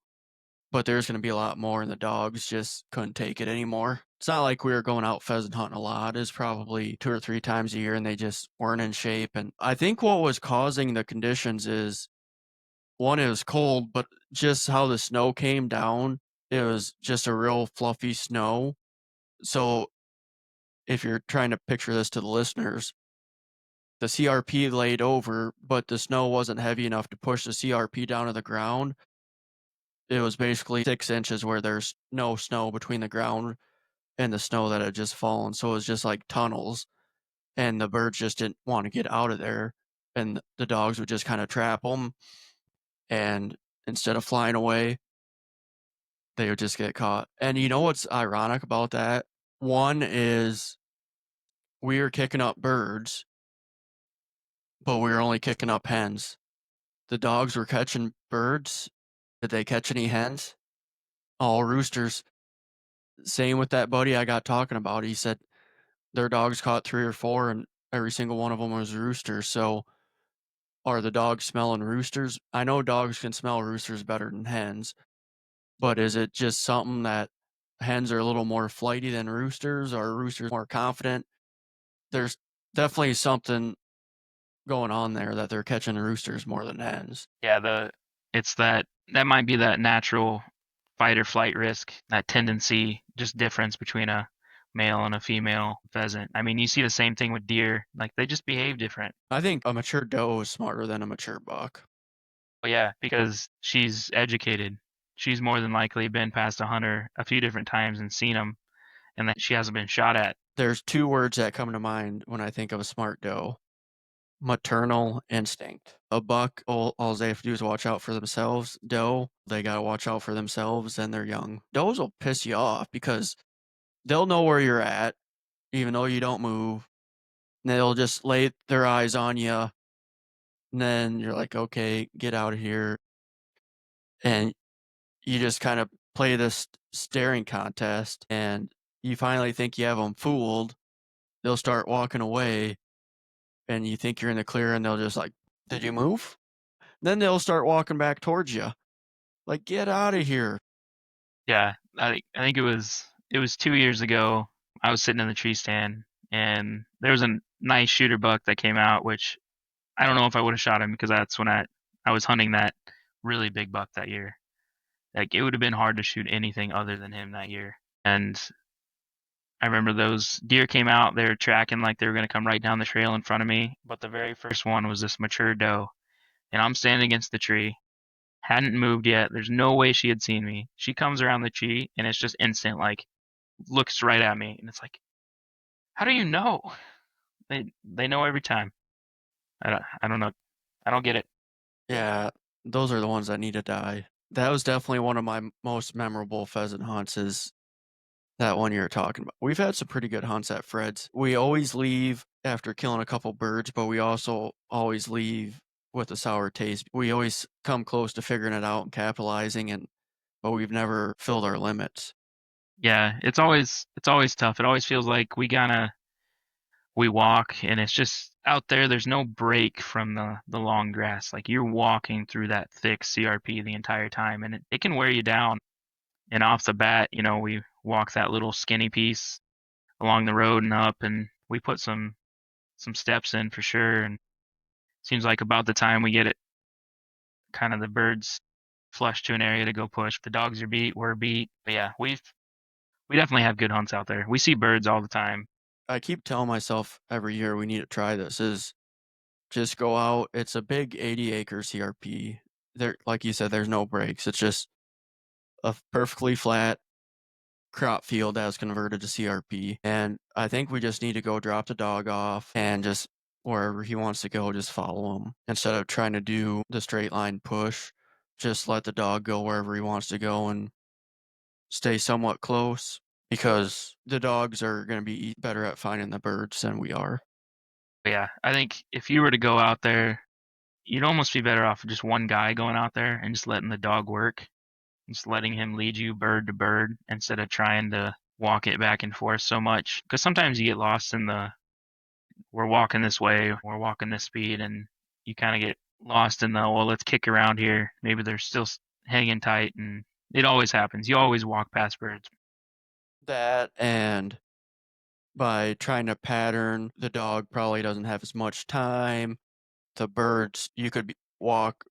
but there's going to be a lot more, and the dogs just couldn't take it anymore. It's not like we were going out pheasant hunting a lot. It's probably 2 or 3 times a year, and they just weren't in shape. And I think what was causing the conditions is, one, it was cold, but just how the snow came down, it was just a real fluffy snow. So if you're trying to picture this to the listeners, the CRP laid over, but the snow wasn't heavy enough to push the CRP down to the ground. It was basically 6 inches where there's no snow between the ground and the snow that had just fallen. So it was just like tunnels, and the birds just didn't want to get out of there. And the dogs would just kind of trap them. And instead of flying away, they would just get caught. And you know what's ironic about that? One is we were kicking up birds, but we were only kicking up hens. The dogs were catching birds. Did they catch any hens? All roosters. Same with that buddy I got talking about. He said their dogs caught 3 or 4, and every single one of them was roosters. So are the dogs smelling roosters? I know dogs can smell roosters better than hens, but is it just something that hens are a little more flighty than roosters, or roosters more confident? There's definitely something going on there that they're catching roosters more than hens.
Yeah, it's that might be that natural fight or flight risk, that tendency, just difference between a male and a female pheasant. I mean, you see the same thing with deer. Like they just behave different.
I think a mature doe is smarter than a mature buck.
Well, yeah, because she's educated. She's more than likely been past a hunter a few different times and seen them, and that she hasn't been shot at.
There's 2 words that come to mind when I think of a smart doe: maternal instinct. A buck, all they have to do is watch out for themselves. Doe, they gotta watch out for themselves and their young. Does will piss you off because they'll know where you're at, even though you don't move. And they'll just lay their eyes on you, and then you're like, okay, get out of here. And you just kind of play this staring contest, and you finally think you have them fooled. They'll start walking away, and you think you're in the clear, and they'll just like, did you move? Then they'll start walking back towards you. Like, get out of here.
Yeah, I think it was 2 years ago. I was sitting in the tree stand, and there was a nice shooter buck that came out, which I don't know if I would have shot him because that's when I was hunting that really big buck that year. Like it would have been hard to shoot anything other than him that year. And I remember those deer came out, they were tracking like they were going to come right down the trail in front of me, but the very first one was this mature doe, and I'm standing against the tree, hadn't moved yet. There's no way she had seen me. She comes around the tree and it's just instant, like looks right at me, and it's like, how do you know? They know every time. I don't know. I don't get it.
Yeah, those are the ones that need to die. That was definitely one of my most memorable pheasant hunts is that one you're talking about. We've had some pretty good hunts at Fred's. We always leave after killing a couple birds, but we also always leave with a sour taste. We always come close to figuring it out and capitalizing, but we've never filled our limits.
Yeah, it's always tough. It always feels like we walk and it's just out there. There's no break from the long grass. Like you're walking through that thick CRP the entire time, and it can wear you down. And off the bat, we walk that little skinny piece along the road and up, and we put some steps in for sure. And seems like about the time we get it, kind of the birds flush to an area to go push. The dogs are beat, we're beat. But yeah, we definitely have good hunts out there. We see birds all the time.
I keep telling myself every year we need to try this is just go out. It's a big 80-acre CRP. There, like you said, there's no breaks. It's just a perfectly flat crop field that was converted to CRP. And I think we just need to go drop the dog off and just wherever he wants to go, just follow him instead of trying to do the straight line push. Just let the dog go wherever he wants to go and stay somewhat close because the dogs are going to be better at finding the birds than we are.
But yeah, I think if you were to go out there, you'd almost be better off with just one guy going out there and just letting the dog work, just letting him lead you bird to bird instead of trying to walk it back and forth so much. Because sometimes you get lost in we're walking this way, we're walking this speed, and you kind of get lost in well, let's kick around here. Maybe they're still hanging tight, and it always happens. You always walk past birds.
That and by trying to pattern, the dog probably doesn't have as much time. The birds, you could walk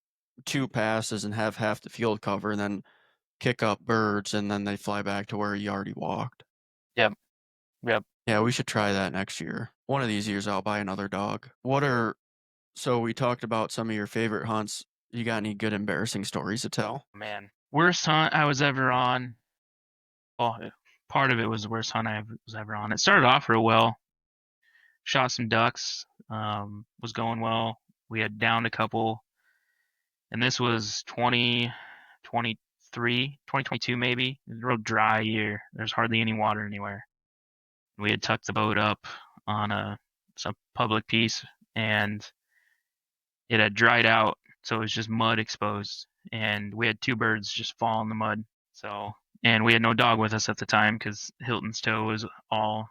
2 passes and have half the field cover and then kick up birds and then they fly back to where you already walked.
Yep, yep.
Yeah, we should try that next year. One of these years I'll buy another dog. So we talked about some of your favorite hunts. You got any good embarrassing stories to tell?
Man, worst hunt I was ever on. Well, part of it was the worst hunt I was ever on. It started off real well. Shot some ducks. Was going well. We had downed a couple, and this was 2023, 2022 maybe. It was a real dry year. There's hardly any water anywhere. We had tucked the boat up on some public piece, and it had dried out, so it was just mud exposed. And we had two birds just fall in the mud. So and we had no dog with us at the time because Hilton's toe was all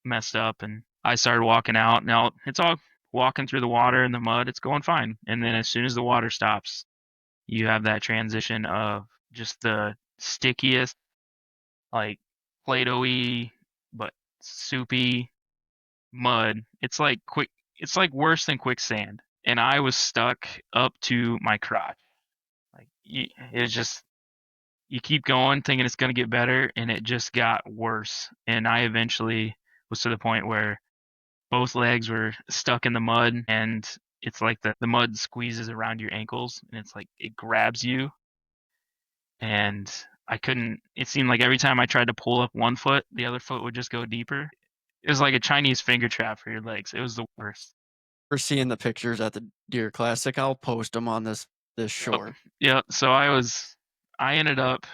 messed up. And I started walking out. Now it's all walking through the water and the mud. It's going fine. And then as soon as the water stops, you have that transition of just the stickiest, like Play-Doh-y, but soupy mud. It's like quick. It's like worse than quicksand. And I was stuck up to my crotch. Like it was just you keep going thinking it's going to get better, and it just got worse. And I eventually was to the point where both legs were stuck in the mud, and it's like the mud squeezes around your ankles, and it's like it grabs you. And I couldn't, it seemed like every time I tried to pull up one foot, the other foot would just go deeper. It was like a Chinese finger trap for your legs. It was the worst.
For seeing the pictures at the Deer Classic, I'll post them on this
Yep.
short.
Yeah. So I ended up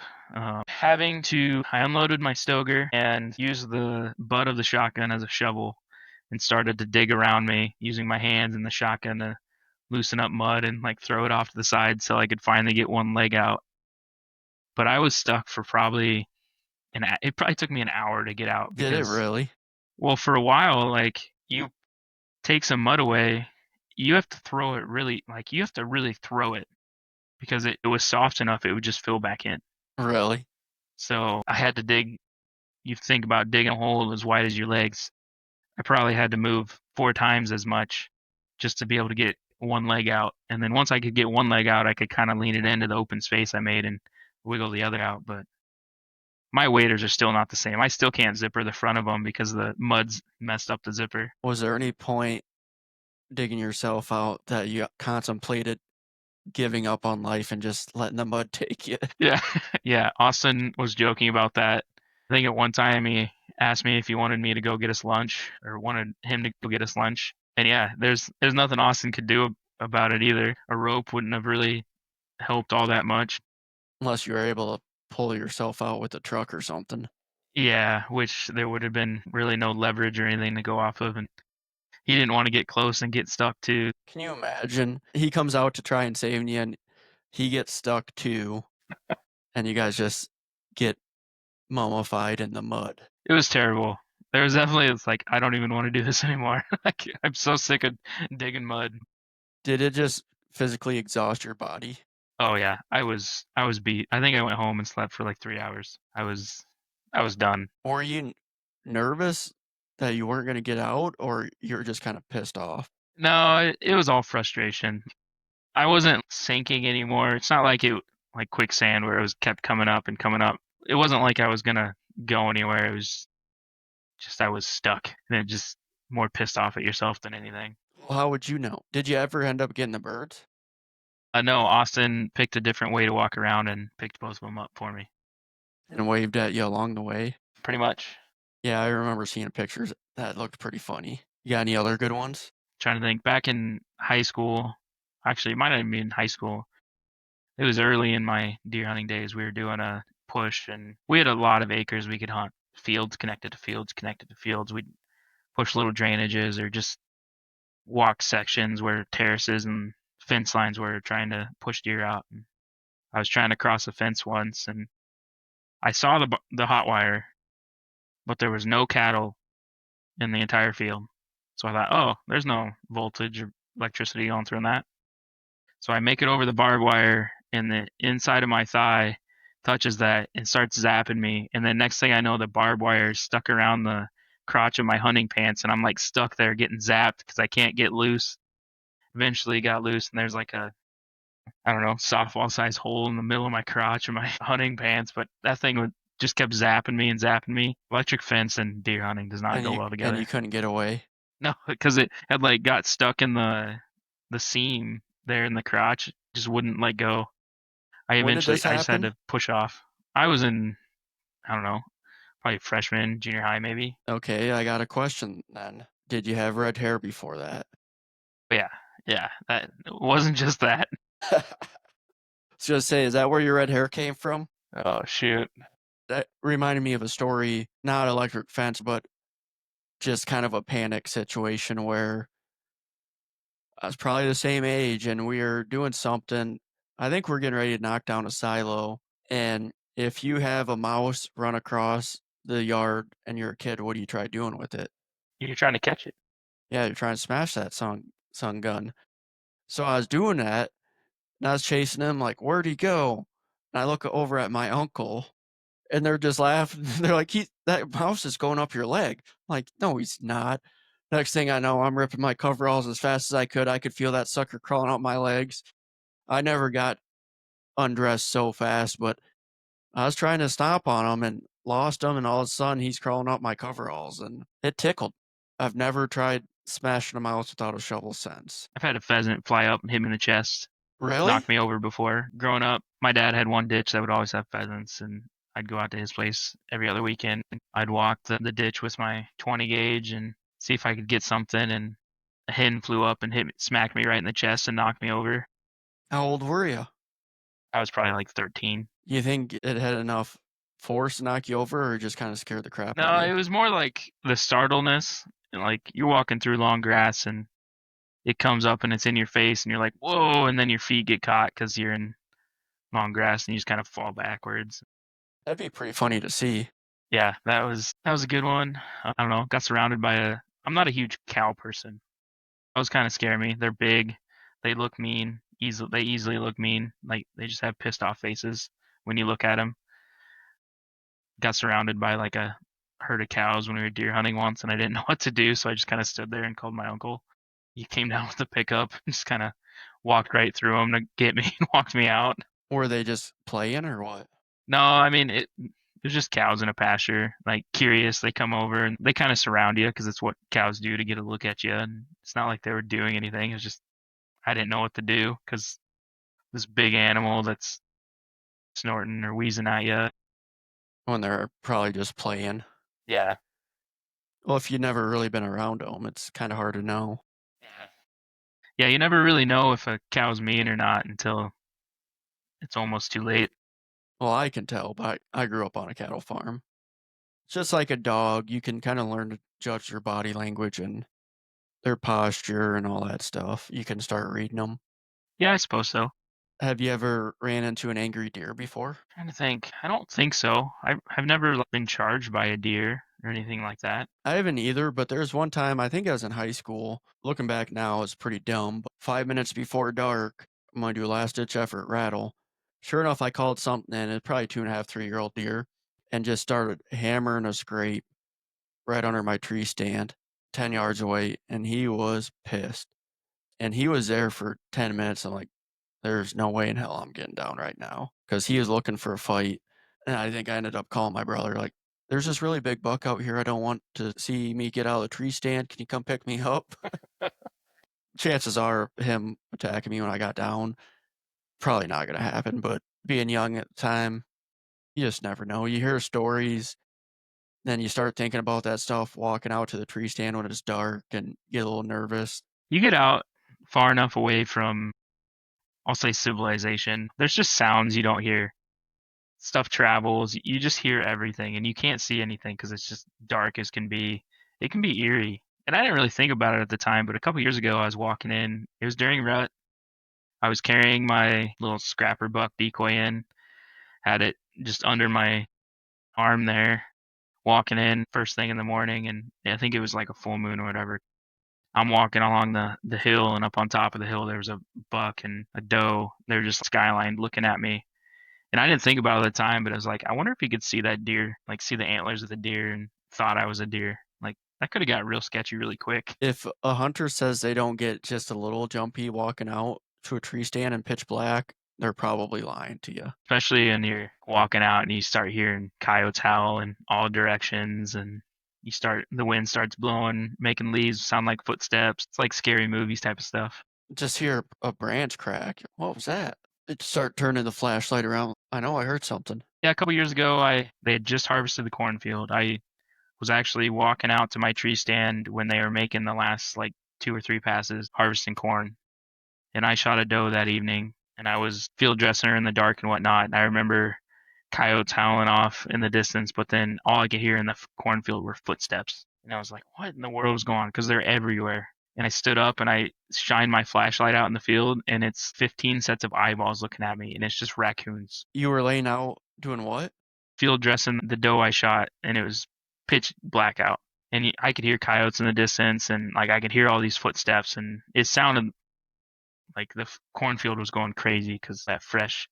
having to, I unloaded my Stoker and used the butt of the shotgun as a shovel and started to dig around me using my hands and the shotgun to loosen up mud and like throw it off to the side so I could finally get one leg out. But I was stuck for probably it probably took me an hour to get out
Did it
because,
really?
well, for a while, like you take some mud away, you have to throw it really, like you have to really throw it because it was soft enough it would just fill back in.
Really?
So I had to dig. You think about digging a hole as wide as your legs. I probably had to move 4 times as much just to be able to get one leg out. And then once I could get one leg out, I could kind of lean it into the open space I made and wiggle the other out. But my waders are still not the same. I still can't zipper the front of them because the mud's messed up the zipper.
Was there any point digging yourself out that you contemplated giving up on life and just letting the mud take you?
Yeah, yeah. Austin was joking about that. I think at one time he asked me if he wanted me to go get us lunch or wanted him to go get us lunch. And yeah, there's nothing Austin could do about it either. A rope wouldn't have really helped all that much.
Unless you were able to pull yourself out with a truck or something.
Yeah, which there would have been really no leverage or anything to go off of, and he didn't want to get close and get stuck too.
Can you imagine? He comes out to try and save you and he gets stuck too, and you guys just get mummified in the mud.
It was terrible. There was definitely it's like I don't even want to do this anymore. Like I'm so sick of digging mud.
Did it just physically exhaust your body?
Oh yeah, I was beat. I think I went home and slept for like 3 hours. I was done.
Were you nervous that you weren't going to get out, or you're just kind of pissed off?
No, it was all frustration. I wasn't sinking anymore. It's not like it like quicksand where it was kept coming up and coming up. It wasn't like I was gonna go anywhere. It was just I was stuck and it just more pissed off at yourself than anything.
Well, how would you know? Did you ever end up getting the birds
No, Austin picked a different way to walk around and picked both of them up for me.
and waved at you along the way?
Pretty much.
Yeah, I remember seeing pictures that looked pretty funny. You got any other good ones?
Trying to think back in high school. Actually, it might not even be in high school. It was early in my deer hunting days. We were doing a push and we had a lot of acres we could hunt. Fields connected to fields connected to fields. We'd push little drainages or just walk sections where terraces and fence lines were trying to push deer out. And I was trying to cross a fence once and I saw the hot wire, but there was no cattle in the entire field. So I thought, oh, there's no voltage or electricity going through that. So I make it over the barbed wire, and the inside of my thigh touches that and starts zapping me. And then next thing I know, the barbed wire is stuck around the crotch of my hunting pants, and I'm like stuck there getting zapped because I can't get loose. Eventually got loose, and there's like a, I don't know, softball size hole in the middle of my crotch of my hunting pants. But that thing would just kept zapping me and zapping me. Electric fence and deer hunting does not go well
And
together.
you couldn't get away.
No, because it had like got stuck in the seam there in the crotch, just wouldn't let go.
When did this
I just had
happen?
to push off. I was in, I don't know, probably freshman, junior high maybe.
Okay, I got a question then. Did you have red hair before that?
But yeah, yeah, that it wasn't just that.
I was gonna say, is that where your red hair came from?
Oh shoot.
That reminded me of a story, not electric fence, but just kind of a panic situation where I was probably the same age and we were doing something. I think we're getting ready to knock down a silo, and If you have a mouse run across the yard and you're a kid, what do you try doing with it?
You're trying to catch it.
Yeah, you're trying to smash that sun gun. So I was doing that, and I was chasing him like, "Where'd he go?" And I look over at my uncle, and they're just laughing. They're like, that mouse is going up your leg." I'm like, "No, he's not." Next thing I know, I'm ripping my coveralls as fast as I could. I could feel that sucker crawling up my legs. I never got undressed so fast, but I was trying to stomp on him and lost him, and all of a sudden he's crawling up my coveralls, and it tickled. I've never tried smashing a mouse without a shovel since.
I've had a pheasant fly up and hit me in the chest, knock
Really?
me over before. Growing up, my dad had one ditch that would always have pheasants, and I'd go out to his place every other weekend. I'd walk the ditch with my 20 gauge and see if I could get something, and a hen flew up and smacked me right in the chest and knocked me over.
How old were you?
I was probably like 13.
You think it had enough force to knock you over, or just kind of scared the crap out
No,
of you?
it was more like the startleness. Like you're walking through long grass and it comes up and it's in your face and you're like, whoa, and then your feet get caught because you're in long grass and you just kind of fall backwards.
That'd be pretty funny to see.
Yeah, that was a good one. I don't know. Got surrounded by I'm not a huge cow person. Those kind of scare me. They're big. They look mean. They easily look mean. Like they just have pissed off faces when you look at them. Got surrounded by like a herd of cows when we were deer hunting once, and I didn't know what to do, so I just kind of stood there and called my uncle. He came down with the pickup and just kind of walked right through them to get me and walked me out.
Were they just playing or what?
No, I mean it was just cows in a pasture, like curious. They come over and they kind of surround you because it's what cows do to get a look at you. And it's not like they were doing anything. It was just I didn't know what to do because this big animal that's snorting or wheezing at you.
When they're probably just playing.
Yeah.
Well, if you've never really been around them, it's kind of hard to know.
Yeah. Yeah, you never really know if a cow's mean or not until it's almost too late.
Well, I can tell, but I grew up on a cattle farm. Just like a dog, you can kind of learn to judge their body language and their posture and all that stuff. You can start reading them.
Yeah, I suppose so.
Have you ever ran into an angry deer before?
Trying to think. I don't think so. I've never been charged by a deer or anything like that.
I haven't either, but there's one time, I think I was in high school. Looking back now, it's pretty dumb, but 5 minutes before dark, I'm going to do a last ditch effort rattle. Sure enough, I called something in. It's probably 2.5, 3-year-old deer, and just started hammering a scrape right under my tree stand, 10 yards away, and he was pissed. And he was there for 10 minutes. I'm like, there's no way in hell I'm getting down right now because he was looking for a fight. And I think I ended up calling my brother, like, there's this really big buck out here. I don't want to see me get out of the tree stand. Can you come pick me up? Chances are him attacking me when I got down, probably not going to happen. But being young at the time, you just never know. You hear stories, then you start thinking about that stuff, walking out to the tree stand when it's dark and get a little nervous.
You get out far enough away from, I'll say, civilization. There's just sounds you don't hear. Stuff travels. You just hear everything, and you can't see anything because it's just dark as can be. It can be eerie. And I didn't really think about it at the time, but a couple years ago, I was walking in. It was during rut. I was carrying my little scrapper buck decoy in, had it just under my arm there, walking in first thing in the morning, and I think it was like a full moon or whatever. I'm walking along the hill, and up on top of the hill there was a buck and a doe. They're just skyline looking at me, and I didn't think about it at the time, but I was like, I wonder if he could see that deer, like see the antlers of the deer, and thought I was a deer. Like that could have got real sketchy really quick.
If a hunter says they don't get just a little jumpy walking out to a tree stand in pitch black, they're probably lying to you.
Especially when you're walking out and you start hearing coyotes howl in all directions, and the wind starts blowing, making leaves sound like footsteps. It's like scary movies type of stuff.
Just hear a branch crack. What was that? It start turning the flashlight around. I know I heard something.
Yeah, a couple years ago, they had just harvested the cornfield. I was actually walking out to my tree stand when they were making the last like 2 or 3 passes harvesting corn, and I shot a doe that evening. And I was field dressing her in the dark and whatnot. And I remember coyotes howling off in the distance, but then all I could hear in the cornfield were footsteps. And I was like, what in the world is going on? Because they're everywhere. And I stood up and I shined my flashlight out in the field, and it's 15 sets of eyeballs looking at me, and it's just raccoons.
You were laying out Doing what?
Field dressing the doe I shot, and it was pitch blackout. And I could hear coyotes in the distance, and like I could hear all these footsteps, and it sounded like the cornfield was going crazy because that fresh,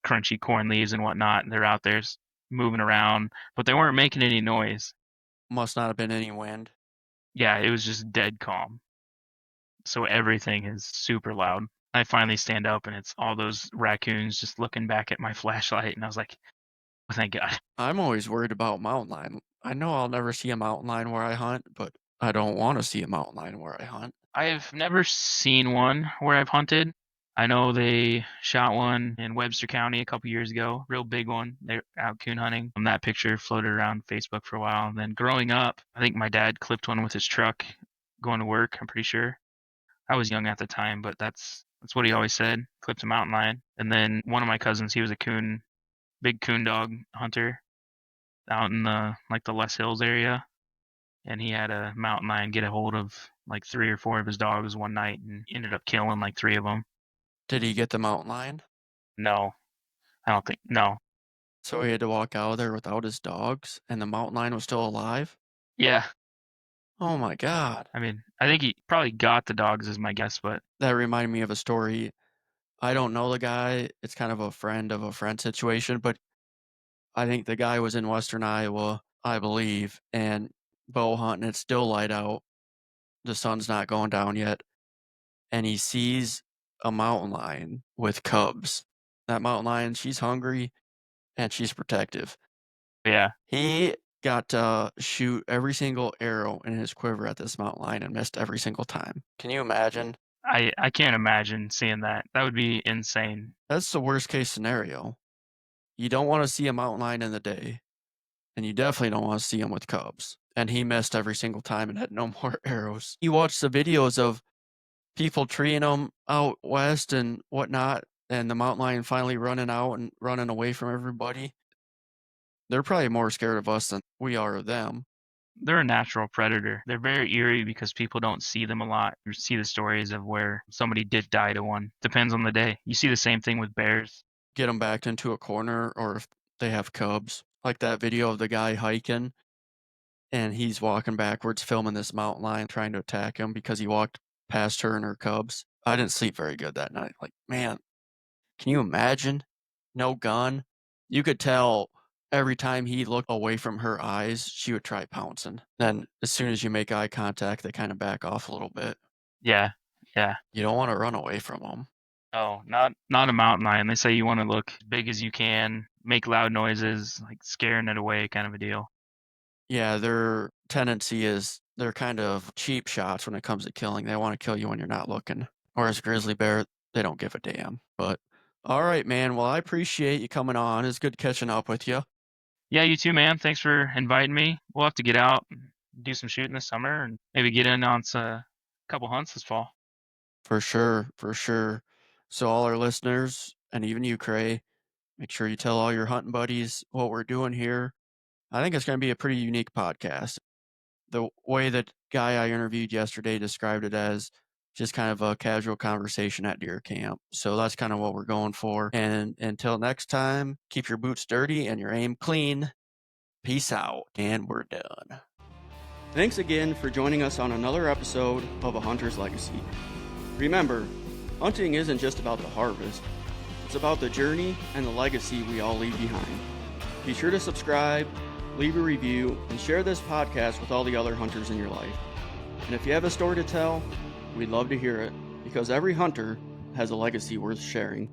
crunchy corn leaves and whatnot. And they're out there moving around, but they weren't making any noise.
Must not have been any wind.
Yeah, it was just dead calm. So everything is super loud. I finally stand up, and it's all those raccoons just looking back at my flashlight, and I was like, oh, thank God.
I'm always worried about mountain lion. I know I'll never see a mountain lion where I hunt, but I don't want to see a mountain lion where I hunt.
I've never seen one where I've hunted. I know they shot one in Webster County a couple years ago, real big one. They're out coon hunting. That picture floated around Facebook for a while. And then growing up, I think my dad clipped one with his truck going to work, I'm pretty sure. I was young at the time, but that's what he always said. Clipped a mountain lion. And then one of my cousins, he was a big coon dog hunter out in the Les Hills area. And he had a mountain lion get a hold of like 3 or 4 of his dogs one night and ended up killing like 3 of them.
Did he get the mountain lion?
No, I don't think. No.
So he had to walk out of there without his dogs, and the mountain lion was still alive?
Yeah.
Oh my God.
I mean, I think he probably got the dogs is my guess, but
That reminded me of a story. I don't know the guy. It's kind of a friend of a friend situation, but I think the guy was in Western Iowa, I believe, and bow hunting. It's still light out. The sun's not going down yet. And he sees a mountain lion with cubs. That mountain lion, she's hungry and she's protective.
yeah.
He got to shoot every single arrow in his quiver at this mountain lion and missed every single time. Can you imagine?
I can't imagine seeing that. That would be insane.
That's the worst case scenario. You don't want to see a mountain lion in the day, and you definitely don't want to see him with cubs. And he missed every single time and had no more arrows. You watch the videos of people treeing them out west and whatnot, and the mountain lion finally running out and running away from everybody. They're probably more scared of us than we are of them.
They're a natural predator. They're very eerie because people don't see them a lot. You see the stories of where somebody did die to one. Depends on the day. You see the same thing with bears.
Get them backed into a corner, or if they have cubs. Like that video of the guy hiking, and he's walking backwards, filming this mountain lion trying to attack him because he walked past her and her cubs. I didn't sleep very good that night. Like, man, can you imagine? No gun. You could tell every time he looked away from her eyes, she would try pouncing. Then as soon as you make eye contact, they kind of back off a little bit.
Yeah. Yeah.
You don't want to run away from them.
Oh, not a mountain lion. They say you want to look as big as you can, make loud noises, like scaring it away kind of a deal.
Yeah, their tendency is they're kind of cheap shots when it comes to killing. They want to kill you when you're not looking. Whereas grizzly bear, they don't give a damn. But all right, man. Well, I appreciate you coming on. It's good catching up with you.
Yeah, you too, man. Thanks for inviting me. We'll have to get out and do some shooting this summer and maybe get in on a couple hunts this fall.
For sure, for sure. So all our listeners, and even you, Cray, make sure you tell all your hunting buddies what we're doing here. I think it's going to be a pretty unique podcast. The way that guy I interviewed yesterday described it as just kind of a casual conversation at deer camp. So that's kind of what we're going for. And until next time, keep your boots dirty and your aim clean. Peace out. And we're done. Thanks again for joining us on another episode of A Hunter's Legacy. Remember, hunting isn't just about the harvest. It's about the journey and the legacy we all leave behind. Be sure to subscribe, leave a review, and share this podcast with all the other hunters in your life. And if you have a story to tell, we'd love to hear it, because every hunter has a legacy worth sharing.